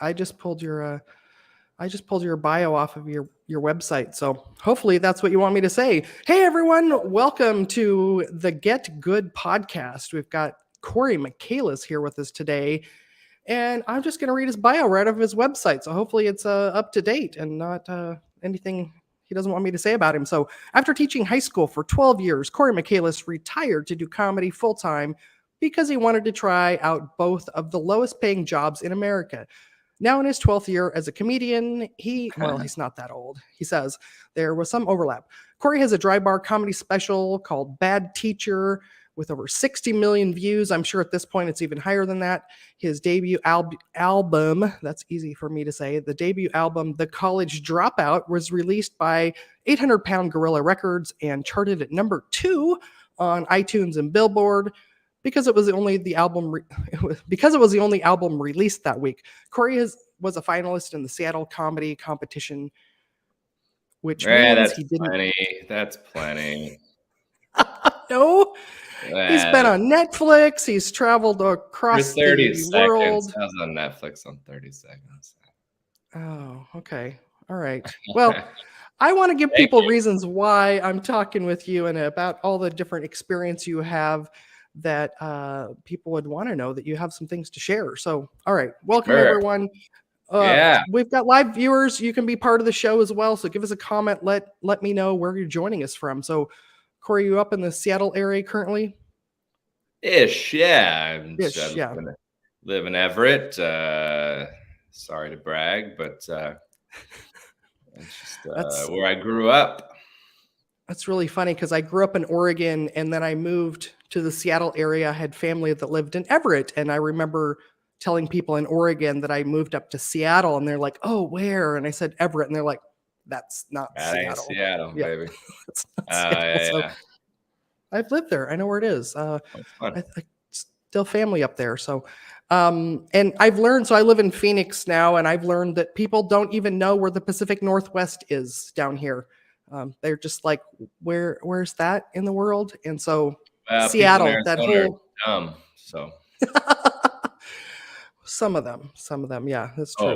I just pulled your bio off of your website. So hopefully that's what you want me to say. Hey everyone, welcome to the Get Good podcast. We've got Cory Michaelis here with us today, and I'm just going to read his bio right off of his website. So hopefully it's up to date and not anything he doesn't want me to say about him. So after teaching high school for 12 years, Cory Michaelis retired to do comedy full time because he wanted to try out both of the lowest paying jobs in America. Now in his 12th year as a comedian, he's not that old. He says there was some overlap. Cory has a dry bar comedy special called Bad Teacher with over 60 million views. I'm sure at this point it's even higher than that. His debut album, that's easy for me to say, the debut album, The College Dropout, was released by 800 Pound Gorilla Records and charted at number 2 on iTunes and Billboard. Because it was the only album released that week. Cory was a finalist in the Seattle Comedy Competition, which means he didn't. That's plenty. No, he's been on Netflix. He's traveled across the world. I was on Netflix on 30 seconds. Oh, okay. All right. Well, I want to give people reasons why I'm talking with you and about all the different experience you have that people would want to know, that you have some things to share. So, all right. Welcome, everyone. We've got live viewers. You can be part of the show as well. So give us a comment. Let me know where you're joining us from. So, Cory, you up in the Seattle area currently? Ish, yeah. Live in Everett. Sorry to brag, but it's just where I grew up. That's really funny because I grew up in Oregon and then I moved to the Seattle area. I had family that lived in Everett. And I remember telling people in Oregon that I moved up to Seattle and they're like, oh, where? And I said Everett. And they're like, that's not Seattle. Ain't Seattle, baby. That's not Seattle. So I've lived there. I know where it is. I still family up there. So, and I've learned, so I live in Phoenix now, and I've learned that people don't even know where the Pacific Northwest is down here. They're just like, where's that in the world? And so Seattle, that whole dumb. So some of them, yeah, that's true. Oh,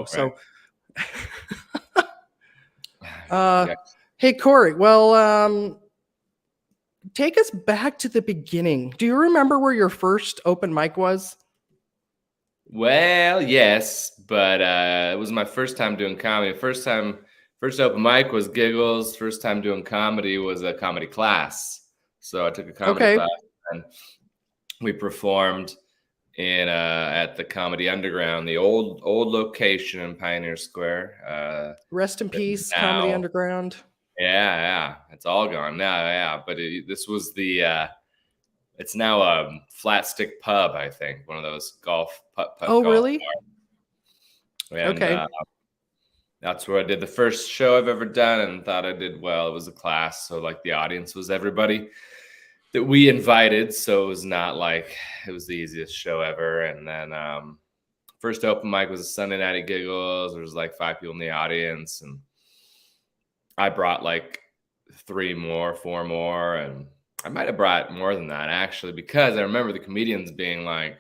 right. So, hey Cory, well, take us back to the beginning. Do you remember where your first open mic was? Well, yes, but it was my first time doing comedy. First open mic was giggles. First time doing comedy was a comedy class. So I took a comedy class and we performed in at the Comedy Underground, the old location in Pioneer Square. Rest in peace, Comedy Underground. Yeah, it's all gone now. Yeah, but this was it's now a Flat Stick Pub, I think, one of those golf pub. Oh, really? And, okay. That's where I did the first show I've ever done and thought I did well. It was a class, so like the audience was everybody that we invited, so it was not like it was the easiest show ever. And then first open mic was a Sunday night at Giggles. There was like 5 people in the audience, and I brought like 4 more, and I might have brought more than that actually, because I remember the comedians being like,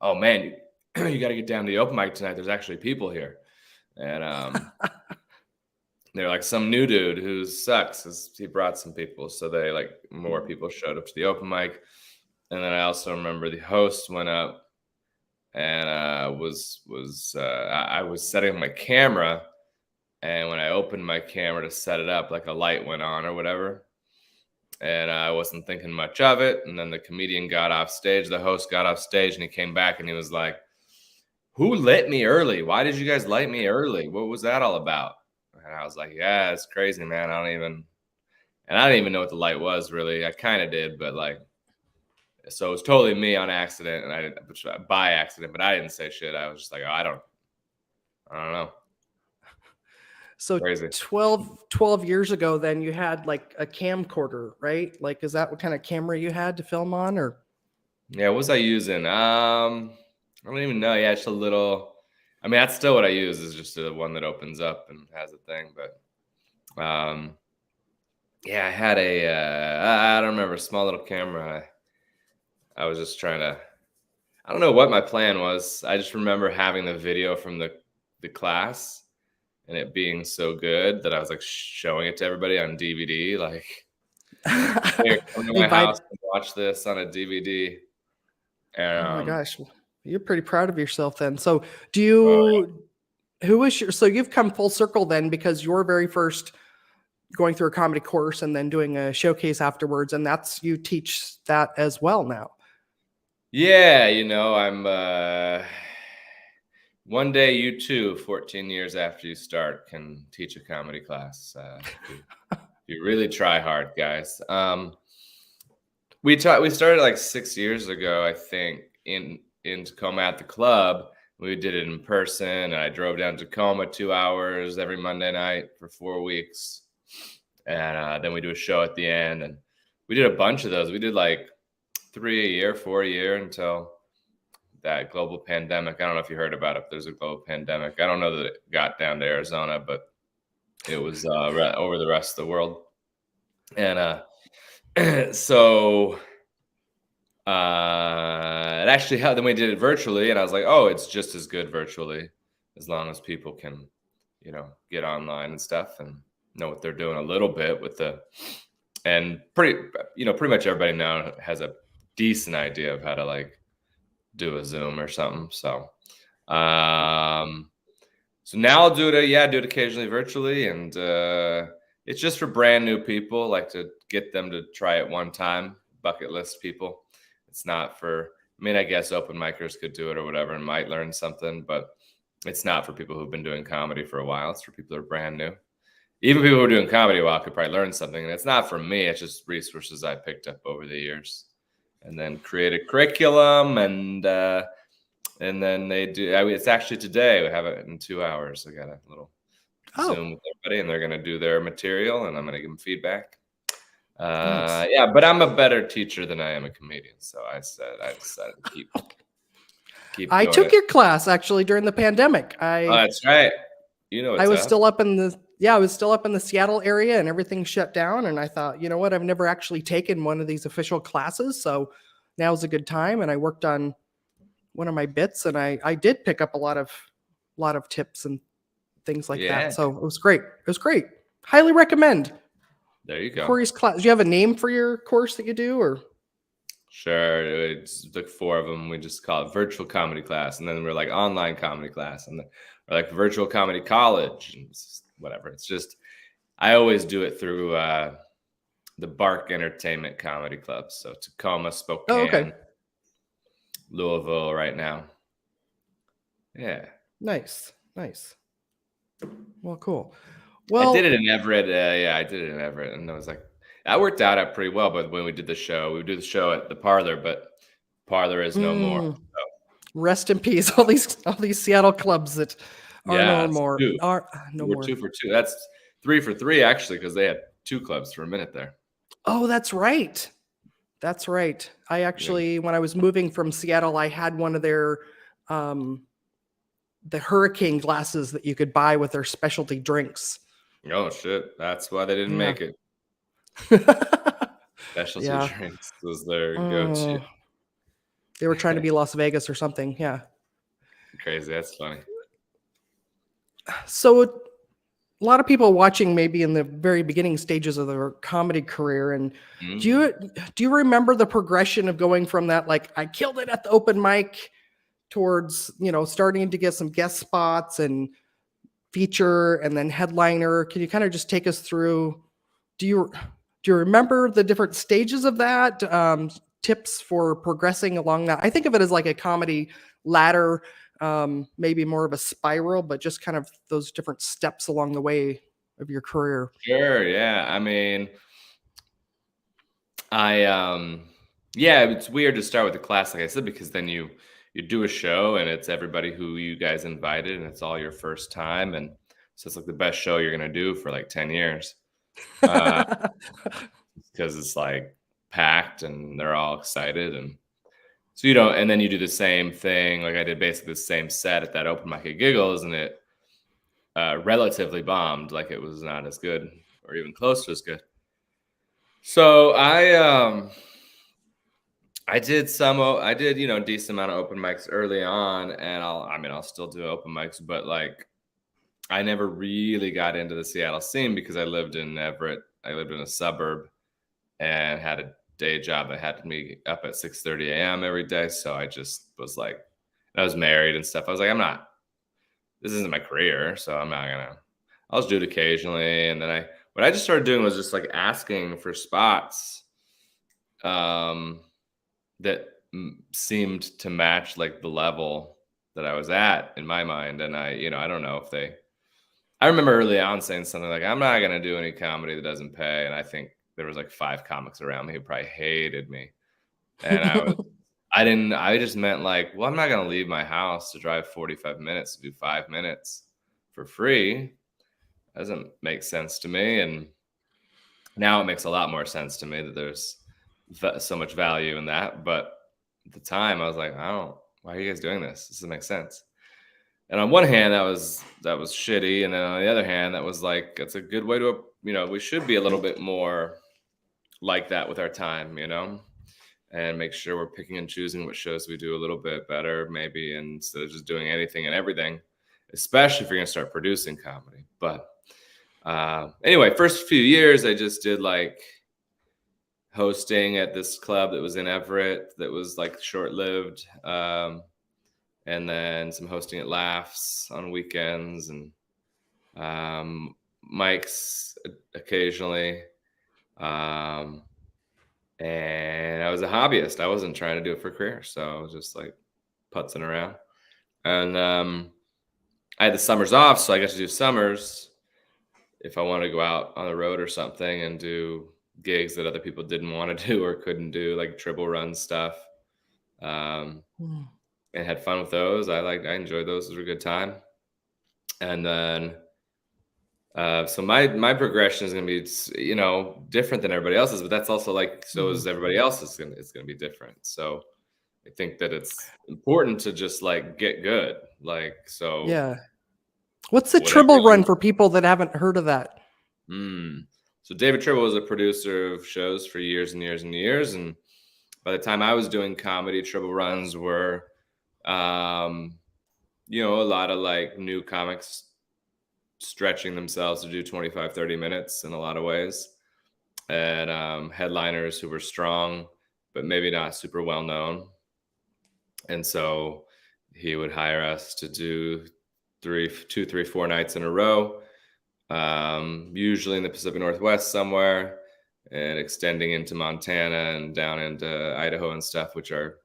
"Oh man, you got to get down to the open mic tonight. There's actually people here." And they're like, some new dude who sucks, he brought some people. So they like more people showed up to the open mic. And then I also remember the host went up and I was setting up my camera. And when I opened my camera to set it up, like a light went on or whatever. And I wasn't thinking much of it. And then the comedian got off stage, the host got off stage, and he came back and he was like, "Who lit me early? Why did you guys light me early? What was that all about?" And I was like, "Yeah, it's crazy, man. I didn't even know what the light was, really. I kind of did, but like, so it was totally me on accident, and by accident, but I didn't say shit. I was just like, oh, I don't know." So crazy. 12 years ago, then you had like a camcorder, right? Like, is that what kind of camera you had to film on, or? Yeah, what was I using? I don't even know. Yeah, it's a little. I mean, that's still what I use, is just the one that opens up and has a thing. But yeah, I had I don't remember, a small little camera. I was just trying to. I don't know what my plan was. I just remember having the video from the class and it being so good that I was like showing it to everybody on DVD. Like, here, come to my house and watch this on a DVD. Oh my And, gosh, you're pretty proud of yourself then. So do you? Who was your? So you've come full circle then, because your very first going through a comedy course and then doing a showcase afterwards, and that's you teach that as well now. yeah, I'm one day you too, 14 years after you start, can teach a comedy class. If you really try hard, guys. We started like 6 years ago, I think, in Tacoma at the club. We did it in person, and I drove down to Tacoma 2 hours every Monday night for 4 weeks. And then we do a show at the end, and we did a bunch of those. We did like 3 a year, 4 a year until that global pandemic. I don't know if you heard about it. There's a global pandemic. I don't know that it got down to Arizona, but it was over the rest of the world. And so it actually helped. Then we did it virtually, and I was like, oh, it's just as good virtually, as long as people can, get online and stuff and know what they're doing a little bit with and pretty much everybody now has a decent idea of how to like do a Zoom or something. So now I'll do it occasionally virtually, and it's just for brand new people, like to get them to try it one time, bucket list people. It's not for, I guess open micers could do it or whatever and might learn something, but it's not for people who've been doing comedy for a while. It's for people that are brand new. Even people who are doing comedy a while could probably learn something. And it's not for me. It's just resources I picked up over the years. And then create a curriculum, and then they do. It's actually today. We have it in 2 hours. I got a little Zoom with everybody, and they're going to do their material, and I'm going to give them feedback. Nice. Yeah, but I'm a better teacher than I am a comedian, so I decided to keep. I took your class actually during the pandemic. That's right. I was still up in the Seattle area, and everything shut down. And I thought, you know what? I've never actually taken one of these official classes, so now's a good time. And I worked on one of my bits, and I did pick up a lot of tips and things like that. So it was great. Highly recommend. There you go. Cory's class. Do you have a name for your course that you do, or? Sure. It's like 4 of them. We just call it virtual comedy class, and then we're like online comedy class, and or like virtual comedy college, and whatever. It's just, I always do it through the Bark Entertainment Comedy Club. So Tacoma, Spokane, Louisville right now. Yeah. Nice. Well, cool. Well, I did it in Everett. I did it in Everett, and I was like, that worked out pretty well. But when we did the show, we would do the show at the Parlor, but Parlor is no more. So. Rest in peace. All these Seattle clubs that are no more. Are no more. 2 for 2. That's 3 for 3 actually, because they had 2 clubs for a minute there. Oh, that's right. I actually, when I was moving from Seattle, I had one of their the hurricane glasses that you could buy with their specialty drinks. Oh shit! That's why they didn't make it. Specialty drinks was their go-to. They were trying to be Las Vegas or something. Yeah. Crazy. That's funny. So a lot of people watching maybe in the very beginning stages of their comedy career. And do you remember the progression of going from that, like, I killed it at the open mic, towards, starting to get some guest spots and feature and then headliner? Can you kind of just take us through? Do you remember the different stages of that? Tips for progressing along that? I think of it as like a comedy ladder, maybe more of a spiral, but just kind of those different steps along the way of your career. Sure. Yeah. It's weird to start with a class, like I said, because then you do a show and it's everybody who you guys invited, and it's all your first time. And so it's like the best show you're going to do for like 10 years. Because it's like packed and they're all excited. And so and then you do the same thing. Like I did basically the same set at that open mic at Giggles, and it relatively bombed. Like it was not as good or even close to as good. So I did decent amount of open mics early on, and I'll still do open mics, but like I never really got into the Seattle scene because I lived in Everett. I lived in a suburb and had a day job that had me up at 6:30 a.m. every day. So I just was like, I was married and stuff. I was like, this isn't my career, so I'll just do it occasionally. And then what I just started doing was just like asking for spots that seemed to match like the level that I was at in my mind. And I don't know if I remember early on saying something like, I'm not going to do any comedy that doesn't pay. And I think there was like 5 comics around me who probably hated me. And I just meant like, well, I'm not going to leave my house to drive 45 minutes to do 5 minutes for free. That doesn't make sense to me. And now it makes a lot more sense to me that there's so much value in that. But at the time I was like, why are you guys doing this? This doesn't make sense. And on one hand, that was shitty. And then on the other hand, that was like, it's a good way to, we should be a little bit more like that with our time, and make sure we're picking and choosing what shows we do a little bit better, maybe, instead of just doing anything and everything, especially if you're going to start producing comedy. But anyway, first few years, I just did like hosting at this club that was in Everett that was like short-lived. And then some hosting at Laughs on weekends and mics occasionally. And I was a hobbyist. I wasn't trying to do it for a career. So I was just like putzing around. And I had the summers off, so I got to do summers if I wanted to go out on the road or something and do gigs that other people didn't want to do or couldn't do, like Tribble Run stuff. And had fun with those. I enjoyed those. It was a good time. And then, so my progression is going to be, different than everybody else's, but that's also like, so is everybody else's. It's going to be different. So I think that it's important to just like get good. Like, so. Yeah. What's the Tribble Run for people that haven't heard of that? So David Tribble was a producer of shows for years and years and years. And by the time I was doing comedy, Tribble Runs were, a lot of like new comics stretching themselves to do 25, 30 minutes in a lot of ways. And headliners who were strong, but maybe not super well known. And so he would hire us to do 2, 3, 4 nights in a row, usually in the Pacific Northwest somewhere, and extending into Montana and down into Idaho and stuff, which are,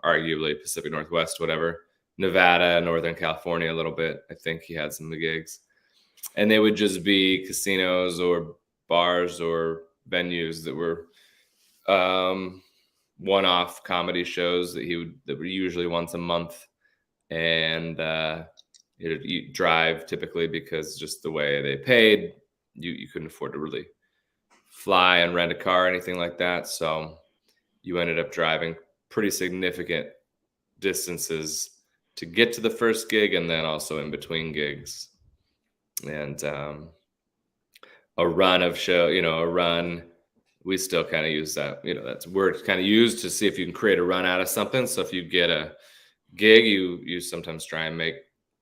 arguably Pacific Northwest, whatever, Nevada, Northern California a little bit. I think he had some of the gigs. And they would just be casinos or bars or venues that were one-off comedy shows that were usually once a month. And you drive typically because just the way they paid, you couldn't afford to really fly and rent a car or anything like that. So you ended up driving pretty significant distances to get to the first gig and then also in between gigs. And a run of show, we still kind of use that, that's word kind of used to see if you can create a run out of something. So if you get a gig, you sometimes try and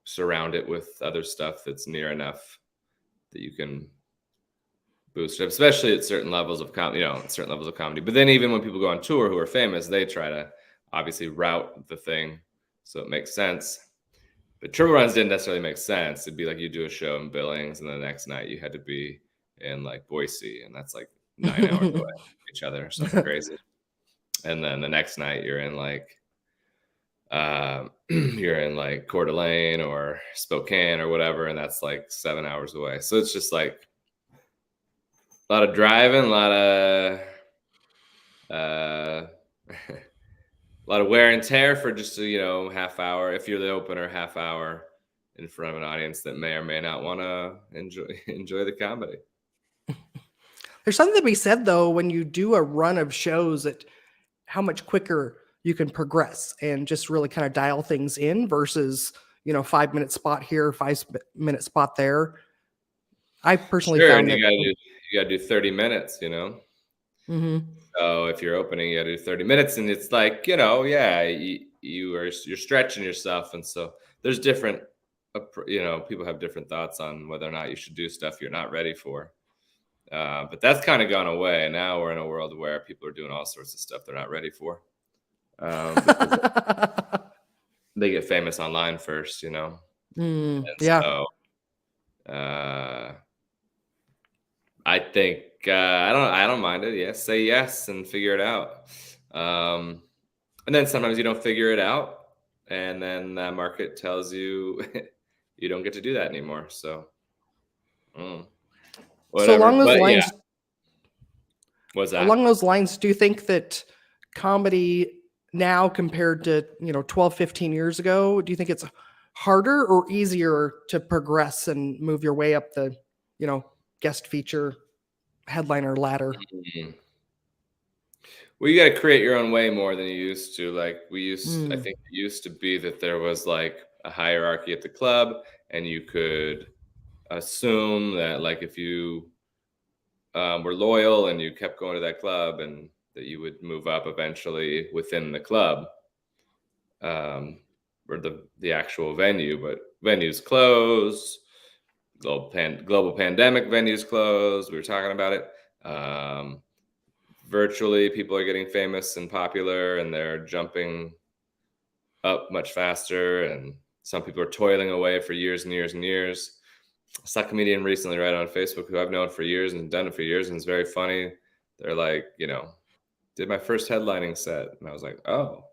surround it with other stuff that's near enough that you can boost it, especially at certain levels of comedy, But then even when people go on tour who are famous, they try to obviously route the thing so it makes sense. But Tribble Runs didn't necessarily make sense. It'd be like you do a show in Billings and the next night you had to be in like Boise, and that's like 9 hours away from each other or something crazy. And then the next night you're in like Coeur d'Alene or Spokane or whatever, and that's like 7 hours away. So it's just like a lot of driving, a lot of a lot of wear and tear for just a half hour. If you're the opener, half hour in front of an audience that may or may not want to enjoy the comedy. There's something to be said though when you do a run of shows that how much quicker you can progress and just really kind of dial things in versus 5-minute spot here, 5-minute spot there. I personally found you gotta do 30 minutes, Mm-hmm. So if you're opening, you got to do 30 minutes, and it's like, you're stretching yourself, and so there's different, people have different thoughts on whether or not you should do stuff you're not ready for. But that's kind of gone away. Now we're in a world where people are doing all sorts of stuff they're not ready for, because they get famous online first, And Yeah. so I think I don't mind it. Yes, say yes and figure it out. And then sometimes you don't figure it out, and then the market tells you you don't get to do that anymore. So So whatever. But yeah, what's that? along those lines, do you think that comedy now compared to 12, 15 years ago, do you think it's harder or easier to progress and move your way up the guest feature headliner ladder? Mhm. Well, you got to create your own way more than you used to. Like I think it used to be that there was like a hierarchy at the club, and you could assume that, like, if you were loyal and you kept going to that club, and that you would move up eventually within the club, or the actual venue. But venues close, global pandemic, venues closed. We were talking about it. Virtually, people are getting famous and popular, and they're jumping up much faster. And some people are toiling away for years and years and years. I saw a comedian recently right on Facebook who I've known for years and done it for years, and it's very funny. They're like, did my first headlining set, and I was like, oh,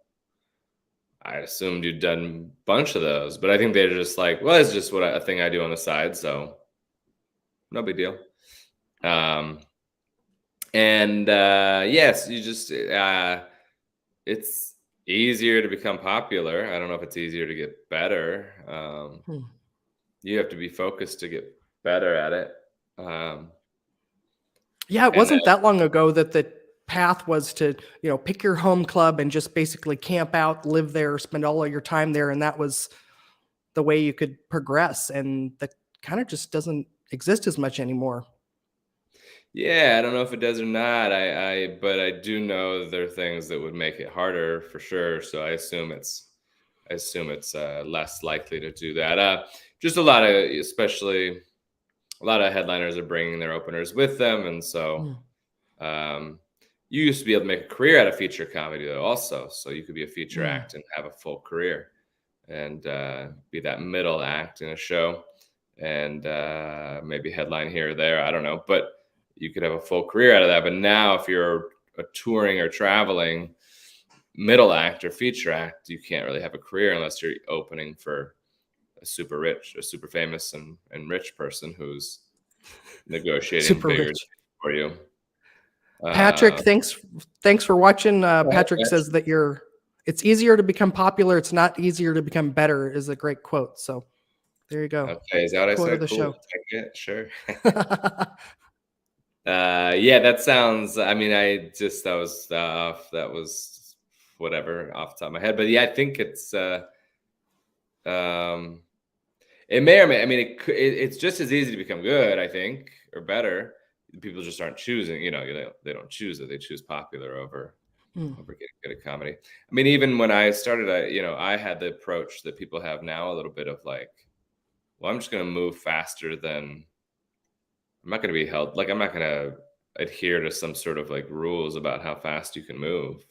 I assumed you'd done a bunch of those, but I think they're just like, well, it's just a thing I do on the side, so no big deal. And yes, you just it's easier to become popular. I don't know if it's easier to get better. You have to be focused to get better at it. Yeah, it wasn't that long ago that the path was to, pick your home club and just basically camp out, live there, spend all of your time there. And that was the way you could progress. And that kind of just doesn't exist as much anymore. Yeah, I don't know if it does or not. But I do know there are things that would make it harder for sure. So I assume it's less likely to do that. Just especially a lot of headliners are bringing their openers with them, and so you used to be able to make a career out of feature comedy though, also. So you could be a feature act and have a full career, and be that middle act in a show, and maybe headline here or there. I don't know, but you could have a full career out of that. But now, if you're a touring or traveling middle act or feature act, you can't really have a career unless you're opening for a super famous and rich person who's negotiating Super bigger rich. for you. Patrick, thanks for watching. Patrick says that it's easier to become popular. It's not easier to become better is a great quote. So there you go. Okay, is that what I Quote said? of the Cool. show. Sure. Yeah, that sounds. I mean, that was whatever off the top of my head. But yeah, I think it's. It may or may. I mean, it's just as easy to become good, I think, or better. People just aren't choosing. They don't choose it. They choose popular over getting good at comedy. I mean, even when I started, I had the approach that people have now, a little bit of like, well, I'm just going to move faster than. I'm not going to be held. Like, I'm not going to adhere to some sort of like rules about how fast you can move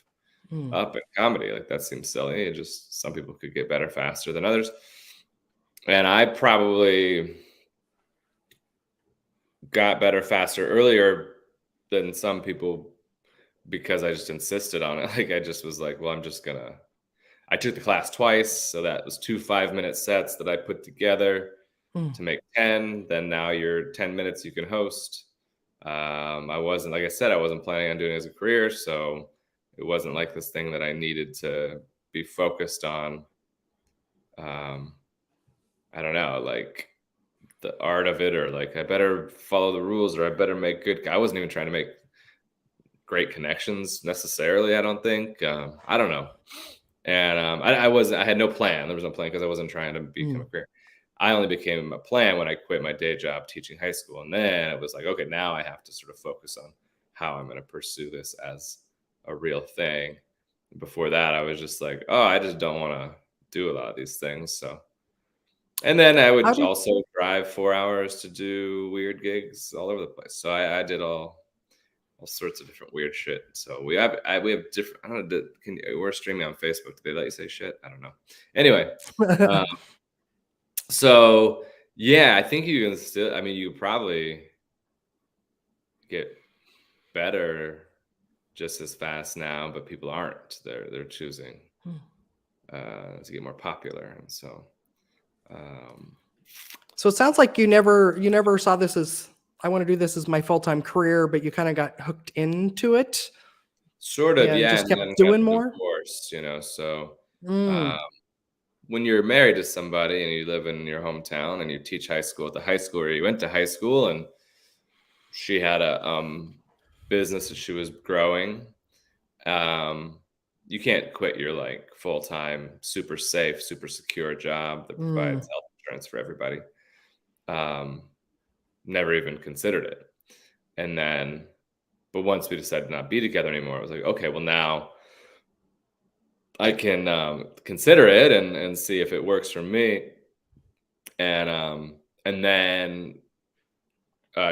up in comedy. Like, that seems silly. It just, some people could get better faster than others. And I probably got better faster earlier than some people because I just insisted on it. Like, I just was like, well, I took the class twice. So that was 2 5-minute sets that I put together to make 10. Then now you're 10 minutes you can host. I wasn't, like I said, I wasn't planning on doing it as a career. So it wasn't like this thing that I needed to be focused on. I don't know, like the art of it, or like I better follow the rules, or I better make good. I wasn't even trying to make great connections necessarily. I don't think. I don't know. And I had no plan. There was no plan because I wasn't trying to become a career. I only became a plan when I quit my day job teaching high school. And then it was like, okay, now I have to sort of focus on how I'm going to pursue this as a real thing. Before that, I was just like, oh, I just don't want to do a lot of these things. So, and then I would also drive 4 hours to do weird gigs all over the place. So I did all sorts of different weird shit. So we have different. I don't know. We're streaming on Facebook. Do they let you say shit? I don't know. Anyway, so yeah, I think you can still. I mean, you probably get better just as fast now, but people aren't. They're choosing to get more popular, and so. So it sounds like you never saw this as, I want to do this as my full-time career, but you kind of got hooked into it. Sort of, yeah. Just and kept doing more. Divorce, so when you're married to somebody and you live in your hometown and you teach high school at the high school where you went to high school, and she had a business that she was growing, you can't quit your like full-time, super safe, super secure job that provides health insurance for everybody. Never even considered it. And then, but once we decided to not be together anymore, I was like, okay, well now I can consider it and see if it works for me. And then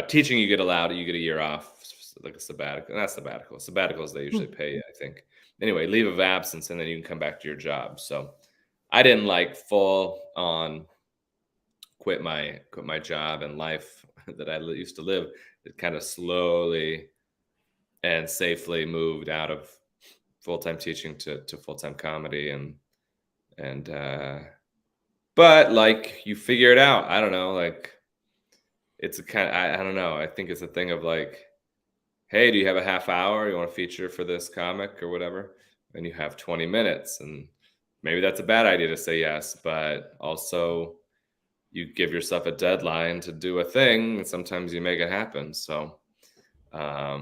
teaching, you get a year off, like a sabbatical. Not sabbatical. Sabbaticals, they usually pay you, I think. Anyway, leave of absence, and then you can come back to your job. So I didn't like full on quit my job and life that I used to live. It kind of slowly and safely moved out of full-time teaching to full-time comedy, and but like you figure it out. I don't know, like it's a kind of, I don't know. I think it's a thing of like, hey, do you have a half hour? You want to feature for this comic or whatever? And you have 20 minutes, and maybe that's a bad idea to say yes, but also you give yourself a deadline to do a thing, and sometimes you make it happen. So I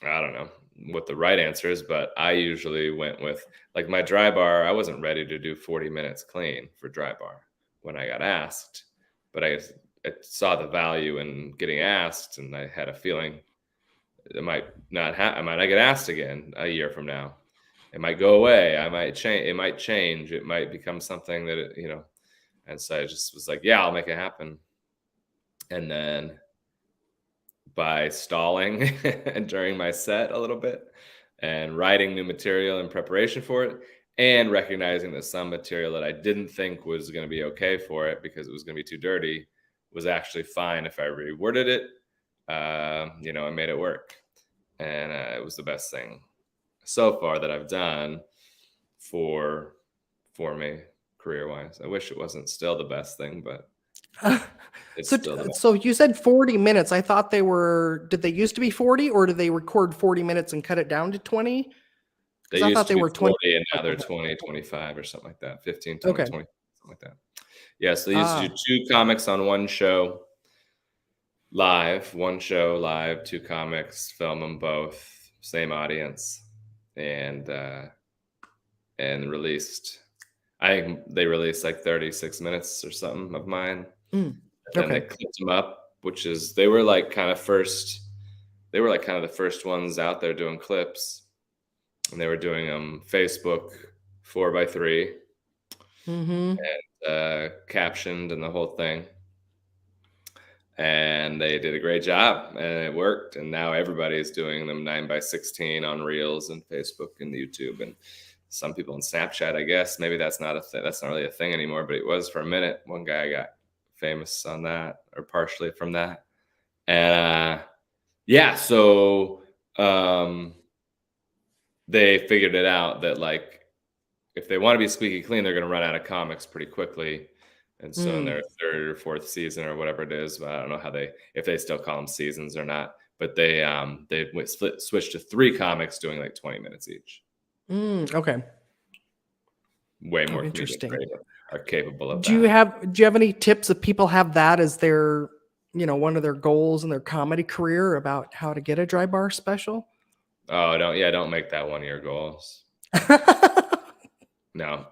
don't know what the right answer is, but I usually went with like my dry bar. I wasn't ready to do 40 minutes clean for dry bar when I got asked, but I saw the value in getting asked, and I had a feeling it might not I might not get asked again a year from now. It might go away. I might change. It might change. It might become something that And so I just was like, yeah, I'll make it happen. And then by stalling during my set a little bit and writing new material in preparation for it, and recognizing that some material that I didn't think was going to be okay for it because it was going to be too dirty was actually fine if I reworded it, I made it work. And it was the best thing so far that I've done for me career-wise. I wish it wasn't still the best thing, but it's still the best. So you said 40 minutes. I thought did they used to be 40, or did they record 40 minutes and cut it down to 20? I thought they were 20 and now they're 20, 25 or something like that. 15, 20, 20, something like that. Yeah, so they used to do 2 comics on one show live, 2 comics, film them both, same audience, and released. I think they released like 36 minutes or something of mine. And then they clipped them up, they were like kind of the first ones out there doing clips, and they were doing them Facebook 4x3 and captioned and the whole thing. And they did a great job, and it worked. And now everybody's doing them 9x16 on Reels and Facebook and YouTube, and some people in Snapchat, I guess. Maybe that's not that's not really a thing anymore, but it was for a minute. One guy got famous on that, or partially from that. And so they figured it out that like if they want to be squeaky clean, they're going to run out of comics pretty quickly. And so in their 3rd or 4th season or whatever it is, I don't know if they still call them seasons or not, but they switched to 3 comics doing like 20 minutes each. Okay. Way more interesting. Are capable of that. Do you have any tips if people have that as their, one of their goals in their comedy career about how to get a dry bar special? Oh, don't make that one of your goals. No.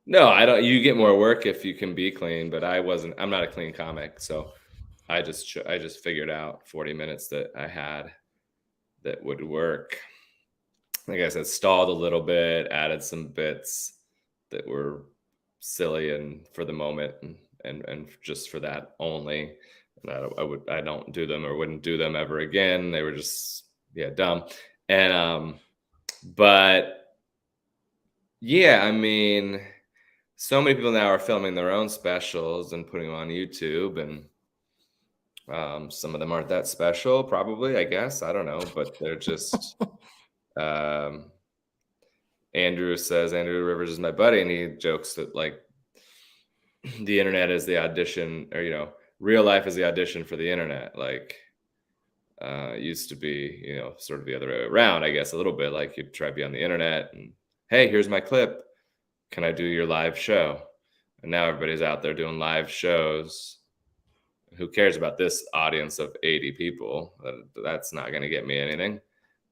No, I don't. You get more work if you can be clean, but I'm not a clean comic. So I just figured out 40 minutes that I had that would work. Like I said, stalled a little bit, added some bits that were silly and for the moment, and just for that only. And I don't do them or wouldn't do them ever again. They were just dumb. And but yeah, I mean, so many people now are filming their own specials and putting them on YouTube, and some of them aren't that special, probably, I guess. I don't know, but they're just Andrew Rivers is my buddy, and he jokes that like the internet is the audition, or real life is the audition for the internet. Like it used to be, sort of the other way around, I guess, a little bit. Like you'd try to be on the internet and, hey, here's my clip. Can I do your live show? And now everybody's out there doing live shows. Who cares about this audience of 80 people? That's not going to get me anything.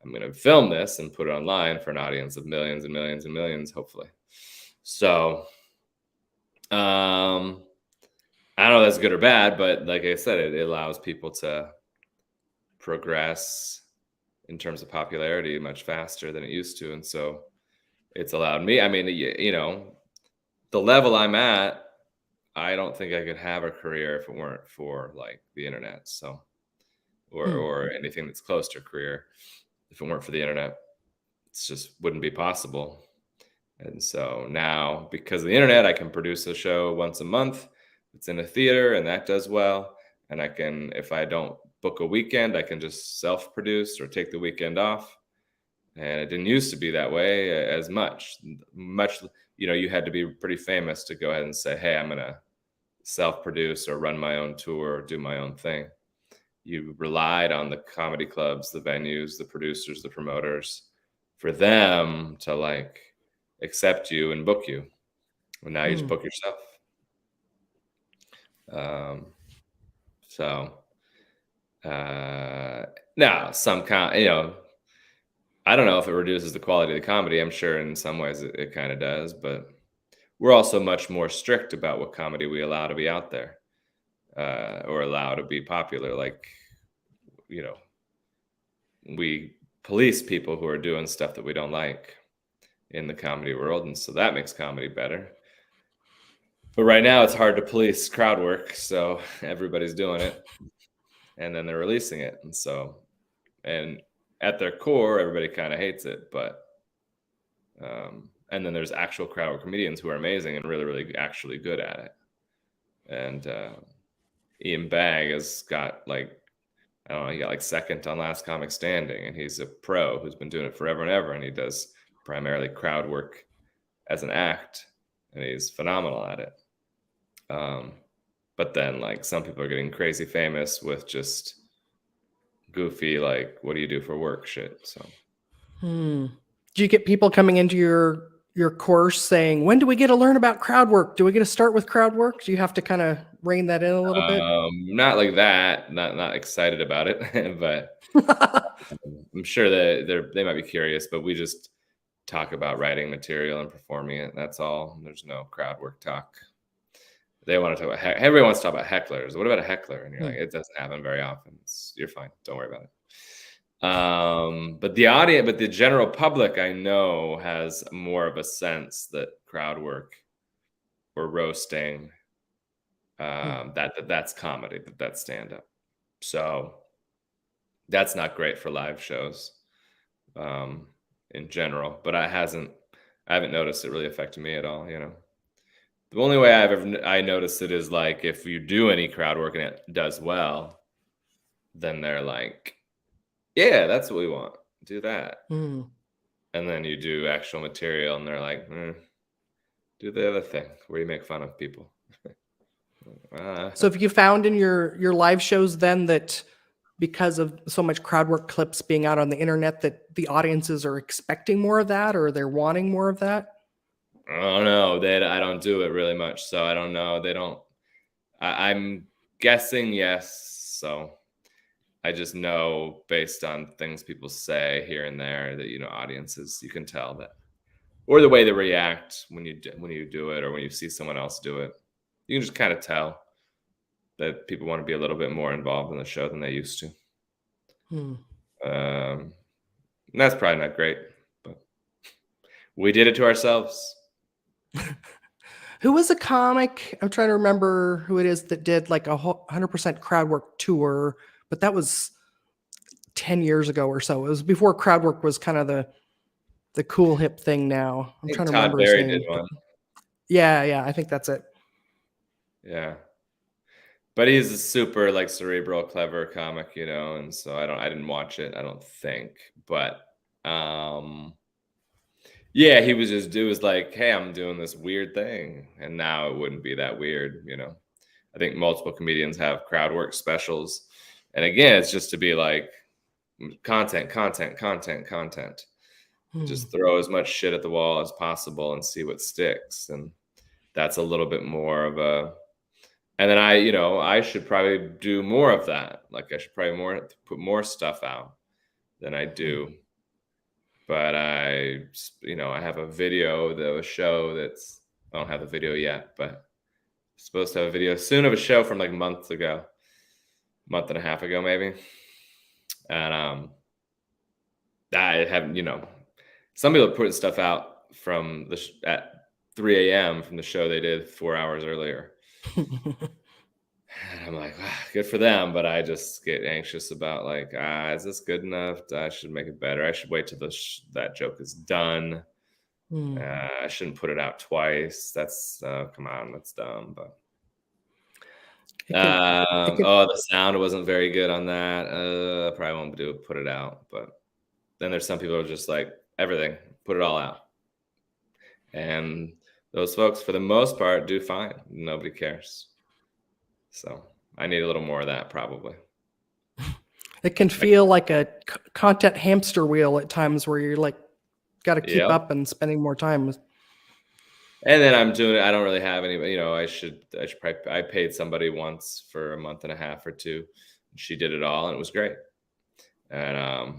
I'm going to film this and put it online for an audience of millions and millions and millions, hopefully. So, I don't know if that's good or bad, but like I said, it allows people to progress in terms of popularity much faster than it used to. And so it's allowed me, I mean, the level I'm at, I don't think I could have a career if it weren't for like the internet. So, or anything that's close to a career, if it weren't for the internet, it just wouldn't be possible. And so now, because of the internet, I can produce a show once a month. It's in a theater, and that does well. And I can, if I don't book a weekend, I can just self-produce or take the weekend off. And it didn't used to be that way as much. You had to be pretty famous to go ahead and say, hey, I'm going to self-produce or run my own tour or do my own thing. You relied on the comedy clubs, the venues, the producers, the promoters, for them to like accept you and book you. And now you just book yourself. Now some kind, I don't know if it reduces the quality of the comedy. I'm sure in some ways it kind of does, but we're also much more strict about what comedy we allow to be out there, or allow to be popular. Like, we police people who are doing stuff that we don't like in the comedy world. And so that makes comedy better. But right now it's hard to police crowd work. So everybody's doing it and then they're releasing it. And at their core, everybody kind of hates it, but, and then there's actual crowd work comedians who are amazing and really, really actually good at it. And, Ian Bagg has got like, I don't know, he got like second on Last Comic Standing, and he's a pro who's been doing it forever and ever. And he does primarily crowd work as an act, and he's phenomenal at it. But then like some people are getting crazy famous with just goofy, like, what do you do for work shit? So, do you get people coming into your course saying, when do we get to learn about crowd work? Do we get to start with crowd work? Do you have to kind of rein that in a little bit? Not like that. Not excited about it, but I'm sure that they might be curious. But we just talk about writing material and performing it. That's all. There's no crowd work talk. They want to talk about everybody wants to talk about hecklers. What about a heckler? And you're like, it doesn't happen very often. You're fine. Don't worry about it. But the general public, I know, has more of a sense that crowd work or roasting, that's comedy, that's stand-up. So that's not great for live shows in general. But I haven't noticed it really affecting me at all. The only way I noticed it is like if you do any crowd work and it does well, then they're like, yeah, that's what we want. Do that. And then you do actual material and they're like, do the other thing where you make fun of people. So have you found in your live shows then that because of so much crowd work clips being out on the internet that the audiences are expecting more of that, or they're wanting more of that? I don't know. I don't do it really much, so I don't know. They don't. I'm guessing yes. So I just know based on things people say here and there that audiences, you can tell that, or the way they react when you do it, or when you see someone else do it, you can just kind of tell. that people want to be a little bit more involved in the show than they used to. That's probably not great, but we did it to ourselves. Who was a comic? I'm trying to remember who it is that did like a 100% crowd work tour, but that was 10 years ago or so. It was before crowd work was kind of the cool hip thing now. I'm I think trying to Todd remember his Barry name. did one. Yeah, I think that's it. Yeah. But he's a super like cerebral, clever comic, you know, and so I didn't watch it, I don't think. But yeah, he was just, it was like, hey, I'm doing this weird thing. And now it wouldn't be that weird, you know. I think multiple comedians have crowd work specials. And again, it's just to be like content. Just throw as much shit at the wall as possible and see what sticks. And that's a little bit more of a, and then I should probably do more of that. Like I should probably put more stuff out than I do. But I have a video, a show that's, I don't have the video yet, but I'm supposed to have a video soon of a show from like month and a half ago, maybe. And I have, some people are putting stuff out from at 3 a.m. from the show they did 4 hours earlier. And I'm like, wow, good for them. But I just get anxious about like, is this good enough? I should make it better. I should wait till that joke is done. I shouldn't put it out twice. That's come on, that's dumb. But the sound wasn't very good on that. I probably won't put it out. But then there's some people who are just like, everything, put it all out. And those folks, for the most part, do fine. Nobody cares. So I need a little more of that, probably. It can feel like a content hamster wheel at times where you're like, got to keep up and spending more time. And then I'm doing it. I don't really have any, I should probably, I paid somebody once for a month and a half or two. She did it all and it was great. And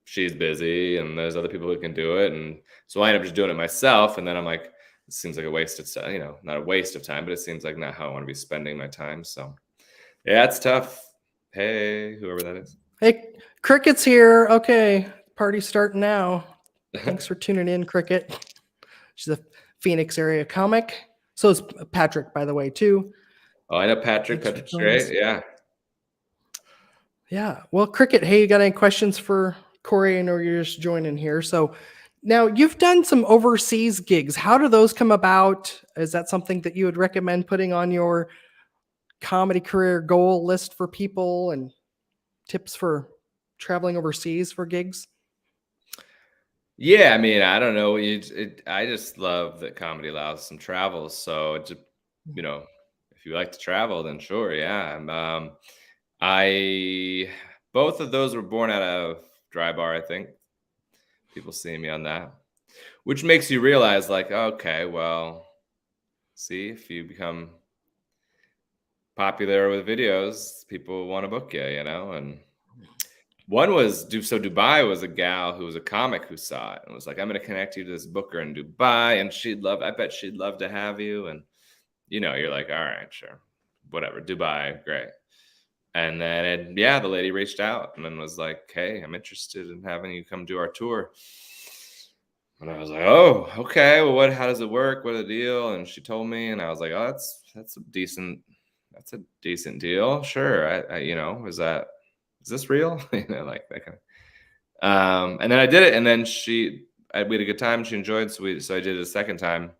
she's busy and there's other people who can do it. And so I end up just doing it myself. And then I'm like, it seems like a waste of time, not a waste of time, but it seems like not how I want to be spending my time. So yeah, it's tough. Hey, whoever that is. Hey, Cricket's here. Okay, party's starting now. Thanks for tuning in, Cricket. She's a Phoenix area comic. So is Patrick, by the way, too. Oh, I know Patrick. Patrick's great. Yeah. Yeah. Well, Cricket, hey, you got any questions for Cory? I know you're just joining here. So now you've done some overseas gigs. How do those come about? Is that something that you would recommend putting on your comedy career goal list for people and tips for traveling overseas for gigs? Yeah, I mean, I don't know. I just love that comedy allows some travel. So, if you like to travel, then sure, yeah. Both of those were born out of Dry Bar, I think. People see me on that, which makes you realize, like, okay, well, see, if you become popular with videos, people want to book you, and one was Dubai was a gal who was a comic who saw it and was like, I'm going to connect you to this booker in Dubai and I bet she'd love to have you. And, you're like, all right, sure, whatever, Dubai, great. And then, the lady reached out and then was like, hey, I'm interested in having you come do our tour. And I was like, oh, okay, well, how does it work? What a deal? And she told me, and I was like, oh, that's a decent deal. Sure. Is this real? Like that kind of. And then I did it, and then we had a good time. She enjoyed, so I did it a second time,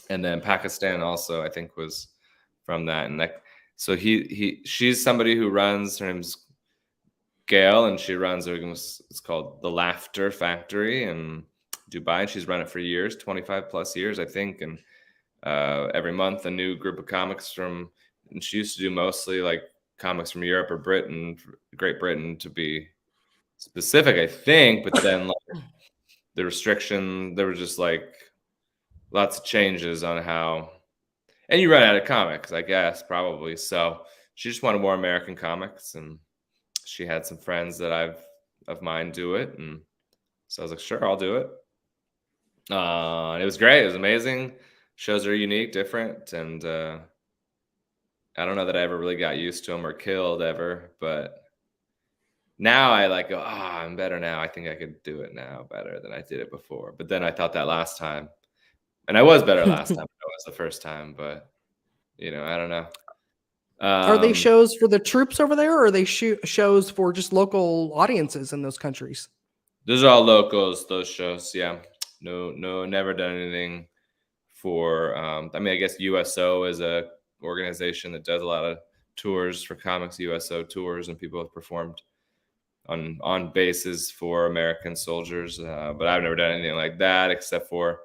and then Pakistan also, I think, was from that. And so she's somebody who runs. Her name's Gail, and she runs. It's called the Laughter Factory in Dubai. And she's run it for years, 25 plus years, I think. And every month, a new group of comics and she used to do mostly like comics from Europe or Great Britain to be specific, I think. But then like, the restriction, there was just like lots of changes on how, and you run out of comics, I guess, probably. So she just wanted more American comics, and she had some friends of mine do it. And so I was like, sure, I'll do it. And it was great. It was amazing. Shows are unique, different. And I don't know that I ever really got used to them or killed ever, but now I like go, I'm better now. I think I could do it now better than I did it before. But then I thought that last time, and I was better last time than I was the first time, but I don't know. Are they shows for the troops over there, or are they shows for just local audiences in those countries? Those are all locals, those shows. Yeah. No, never done anything for, I mean, I guess USO is a organization that does a lot of tours for comics, USO tours, and people have performed on bases for American soldiers. But I've never done anything like that, except for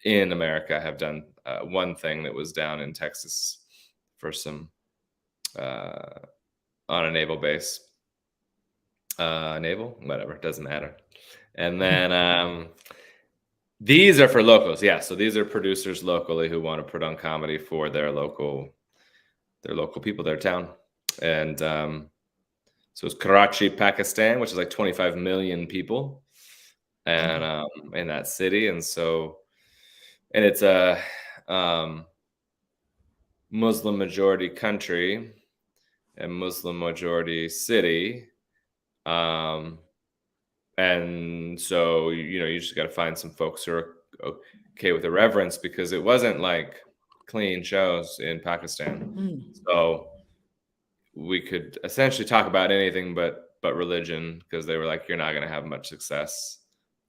in America. I have done one thing that was down in Texas for some on a naval base. Naval, whatever, doesn't matter. And then these are for locals. Yeah, so these are producers locally who want to put on comedy for their local people, their town. And so it's Karachi, Pakistan, which is like 25 million people, and in that city. And it's a Muslim majority country and Muslim majority city. And so, you just got to find some folks who are okay with irreverence, because it wasn't like clean shows in Pakistan. So we could essentially talk about anything but religion, because they were like, you're not going to have much success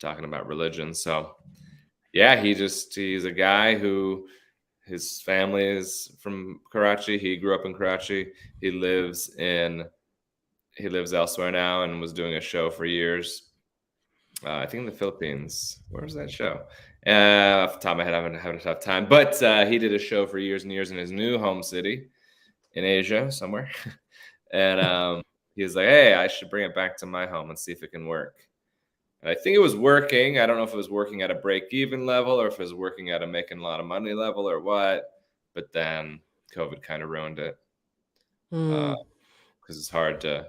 talking about religion. So yeah, he's a guy who his family is from Karachi. He grew up in Karachi. He lives elsewhere now and was doing a show for years. I think in the Philippines. Where was that show? Off the top of my head, I'm having a tough time. But he did a show for years and years in his new home city in Asia somewhere. And he was like, hey, I should bring it back to my home and see if it can work. And I think it was working. I don't know if it was working at a break-even level or if it was working at a making a lot of money level or what. But then COVID kind of ruined it. Because it's hard to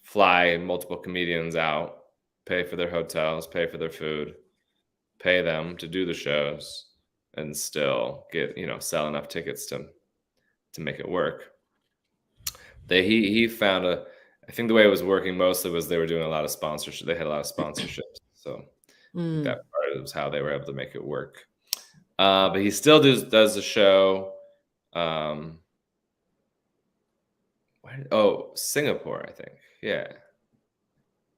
fly multiple comedians out, pay for their hotels, pay for their food, pay them to do the shows, and still get, sell enough tickets to make it work. He found I think the way it was working mostly was they were doing a lot of sponsorship. They had a lot of sponsorships. So that part was how they were able to make it work. But he still does the show. Singapore, I think. Yeah,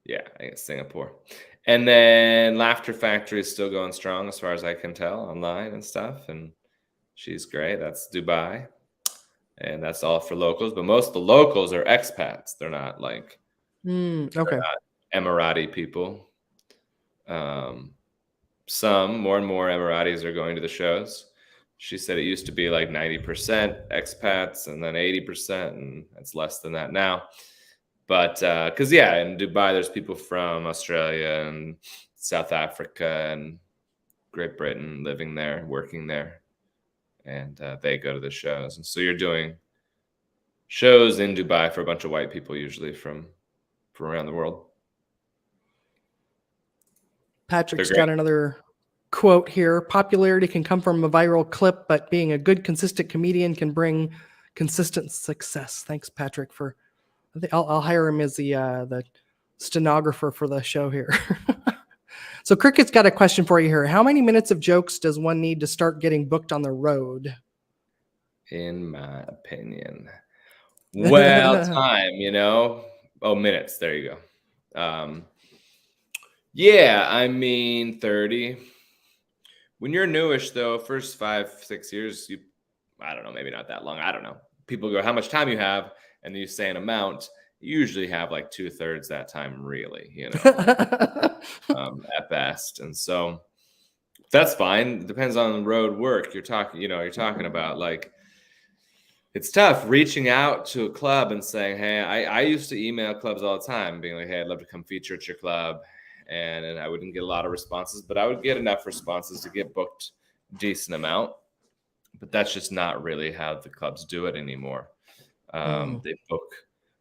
I think it's Singapore. And then Laughter Factory is still going strong as far as I can tell online and stuff. And she's great. That's Dubai. And that's all for locals. But most of the locals are expats. They're not like they're not Emirati people. Some more and more Emiratis are going to the shows. She said it used to be like 90% expats and then 80%, and it's less than that now. But because in Dubai, there's people from Australia and South Africa and Great Britain living there, working there, and they go to the shows. And so you're doing shows in Dubai for a bunch of white people, usually from around the world. Patrick's got another quote here. Popularity can come from a viral clip, but being a good, consistent comedian can bring consistent success. Thanks, Patrick, for... I'll hire him as the stenographer for the show here. So Cricket's got a question for you here. How many minutes of jokes does one need to start getting booked on the road? In my opinion. Well, time, minutes. There you go. I mean, 30. When you're newish, though, first 5-6 years, I don't know, maybe not that long. I don't know. People go, how much time you have? And you say an amount, you usually have like 2/3 that time, really, at best. And so that's fine. It depends on the road work you're talking about. Like, it's tough reaching out to a club and saying, hey, I used to email clubs all the time being like, hey, I'd love to come feature at your club. And I wouldn't get a lot of responses, but I would get enough responses to get booked a decent amount. But that's just not really how the clubs do it anymore. They book,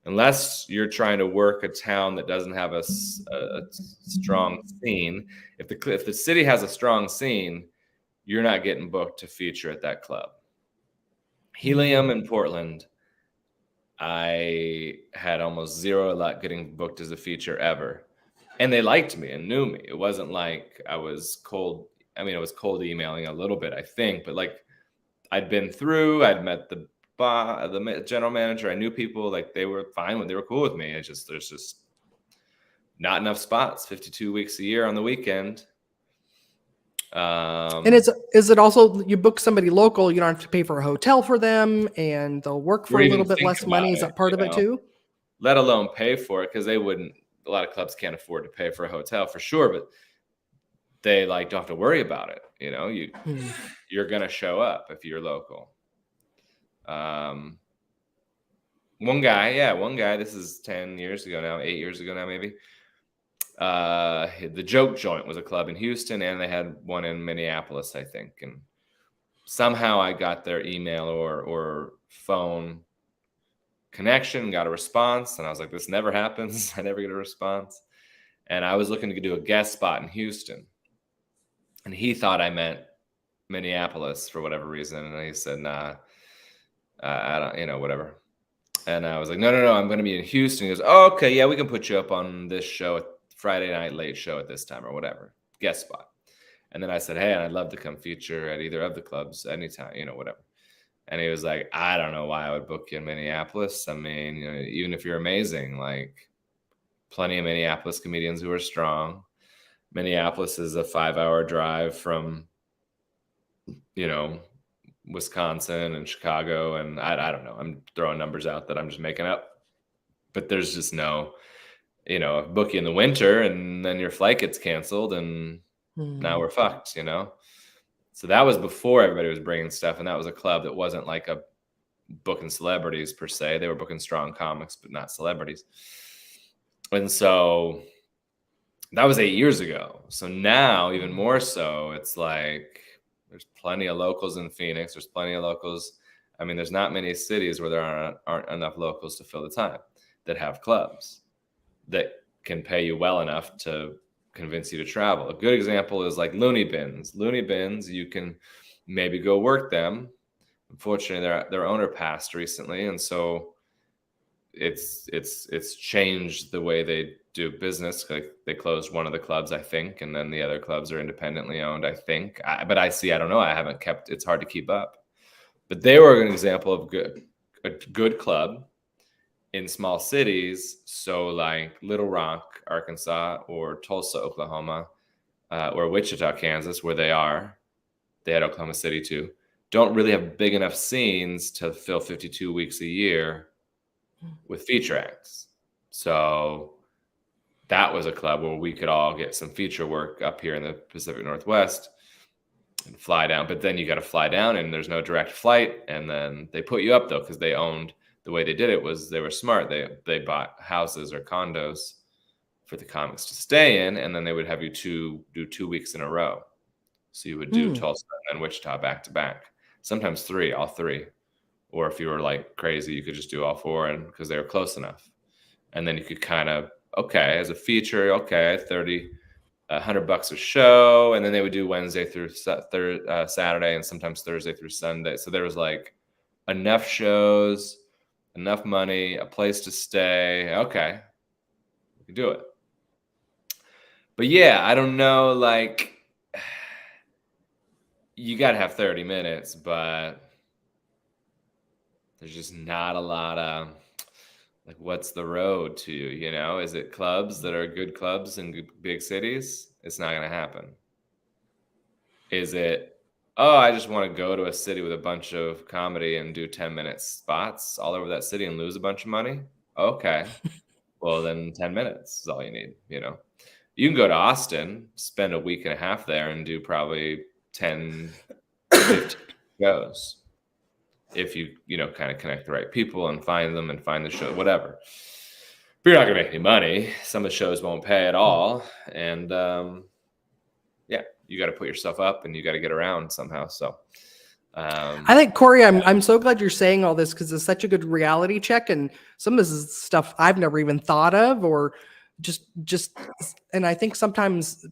unless you're trying to work a town that doesn't have a strong scene. If the city has a strong scene, you're not getting booked to feature at that club. Helium in Portland, I had almost zero luck getting booked as a feature ever. And they liked me and knew me. It wasn't like I was cold. I mean, I was cold emailing a little bit, I think, but like I'd been through, I'd met the general manager. I knew people, like they were fine with, they were cool with me. It's just, there's just not enough spots, 52 weeks a year on the weekend. And is it also, you book somebody local, you don't have to pay for a hotel for them, and they'll work for a little bit less money? Is that part of it too? Let alone pay for it, because they wouldn't, a lot of clubs can't afford to pay for a hotel for sure, but they like don't have to worry about it. You know, you're gonna show up if you're local. One guy, this is 10 years ago now, 8 years ago now, maybe. The Joke Joint was a club in Houston, and they had one in Minneapolis, I think. And somehow I got their email or phone connection, got a response, and I was like, this never happens. I never get a response. And I was looking to do a guest spot in Houston, and he thought I meant Minneapolis for whatever reason, and he said, nah, I don't, whatever. And I was like, no, I'm going to be in Houston. He goes, oh, okay, yeah, we can put you up on this show, Friday night late show at this time or whatever, guest spot. And then I said, hey, I'd love to come feature at either of the clubs anytime, whatever. And he was like, I don't know why I would book you in Minneapolis. I mean, even if you're amazing, like plenty of Minneapolis comedians who are strong. Minneapolis is a 5-hour drive from, Wisconsin and Chicago. And I don't know, I'm throwing numbers out that I'm just making up, but there's just no, book you in the winter and then your flight gets canceled and now we're fucked, So that was before everybody was bringing stuff. And that was a club that wasn't like a booking celebrities per se. They were booking strong comics, but not celebrities. And so that was 8 years ago. So now even more so, it's like, there's plenty of locals in Phoenix. There's plenty of locals. I mean, there's not many cities where there aren't enough locals to fill the time that have clubs that can pay you well enough to convince you to travel. A good example is like Looney Bins. Looney Bins, you can maybe go work them. Unfortunately, their owner passed recently, and so it's changed the way they do business. Like they closed one of the clubs, I think, and then the other clubs are independently owned, I think. But I don't know. I haven't kept. It's hard to keep up. But they were an example of a good club in small cities. So like Little Rock, Arkansas, or Tulsa, Oklahoma, or Wichita, Kansas, where they are. They had Oklahoma City too. Don't really have big enough scenes to fill 52 weeks a year with feature acts. So that was a club where we could all get some feature work up here in the Pacific Northwest and fly down. But then you got to fly down and there's no direct flight. And then they put you up though, because they owned, the way they did it was they were smart. They bought houses or condos for the comics to stay in. And then they would have you do 2 weeks in a row. So you would do Tulsa and Wichita back to back, sometimes all three. Or if you were like crazy, you could just do all four, and because they were close enough. And then you could kind of, okay, as a feature, okay, $100 a show. And then they would do Wednesday through Saturday and sometimes Thursday through Sunday. So there was like enough shows, enough money, a place to stay. Okay, we could do it. But yeah, I don't know, like you got to have 30 minutes, but there's just not a lot of, like, what's the road to, is it clubs that are good clubs in big cities? It's not going to happen. Is it, oh, I just want to go to a city with a bunch of comedy and do 10-minute spots all over that city and lose a bunch of money? Okay. Well, then 10 minutes is all you need, You can go to Austin, spend a week and a half there and do probably 10, 15 shows. If you, kind of connect the right people and find them and find the show, whatever. But you're not going to make any money. Some of the shows won't pay at all. And you got to put yourself up and you got to get around somehow. So I think, Cory, I'm so glad you're saying all this, because it's such a good reality check. And some of this is stuff I've never even thought of, or just, and I think sometimes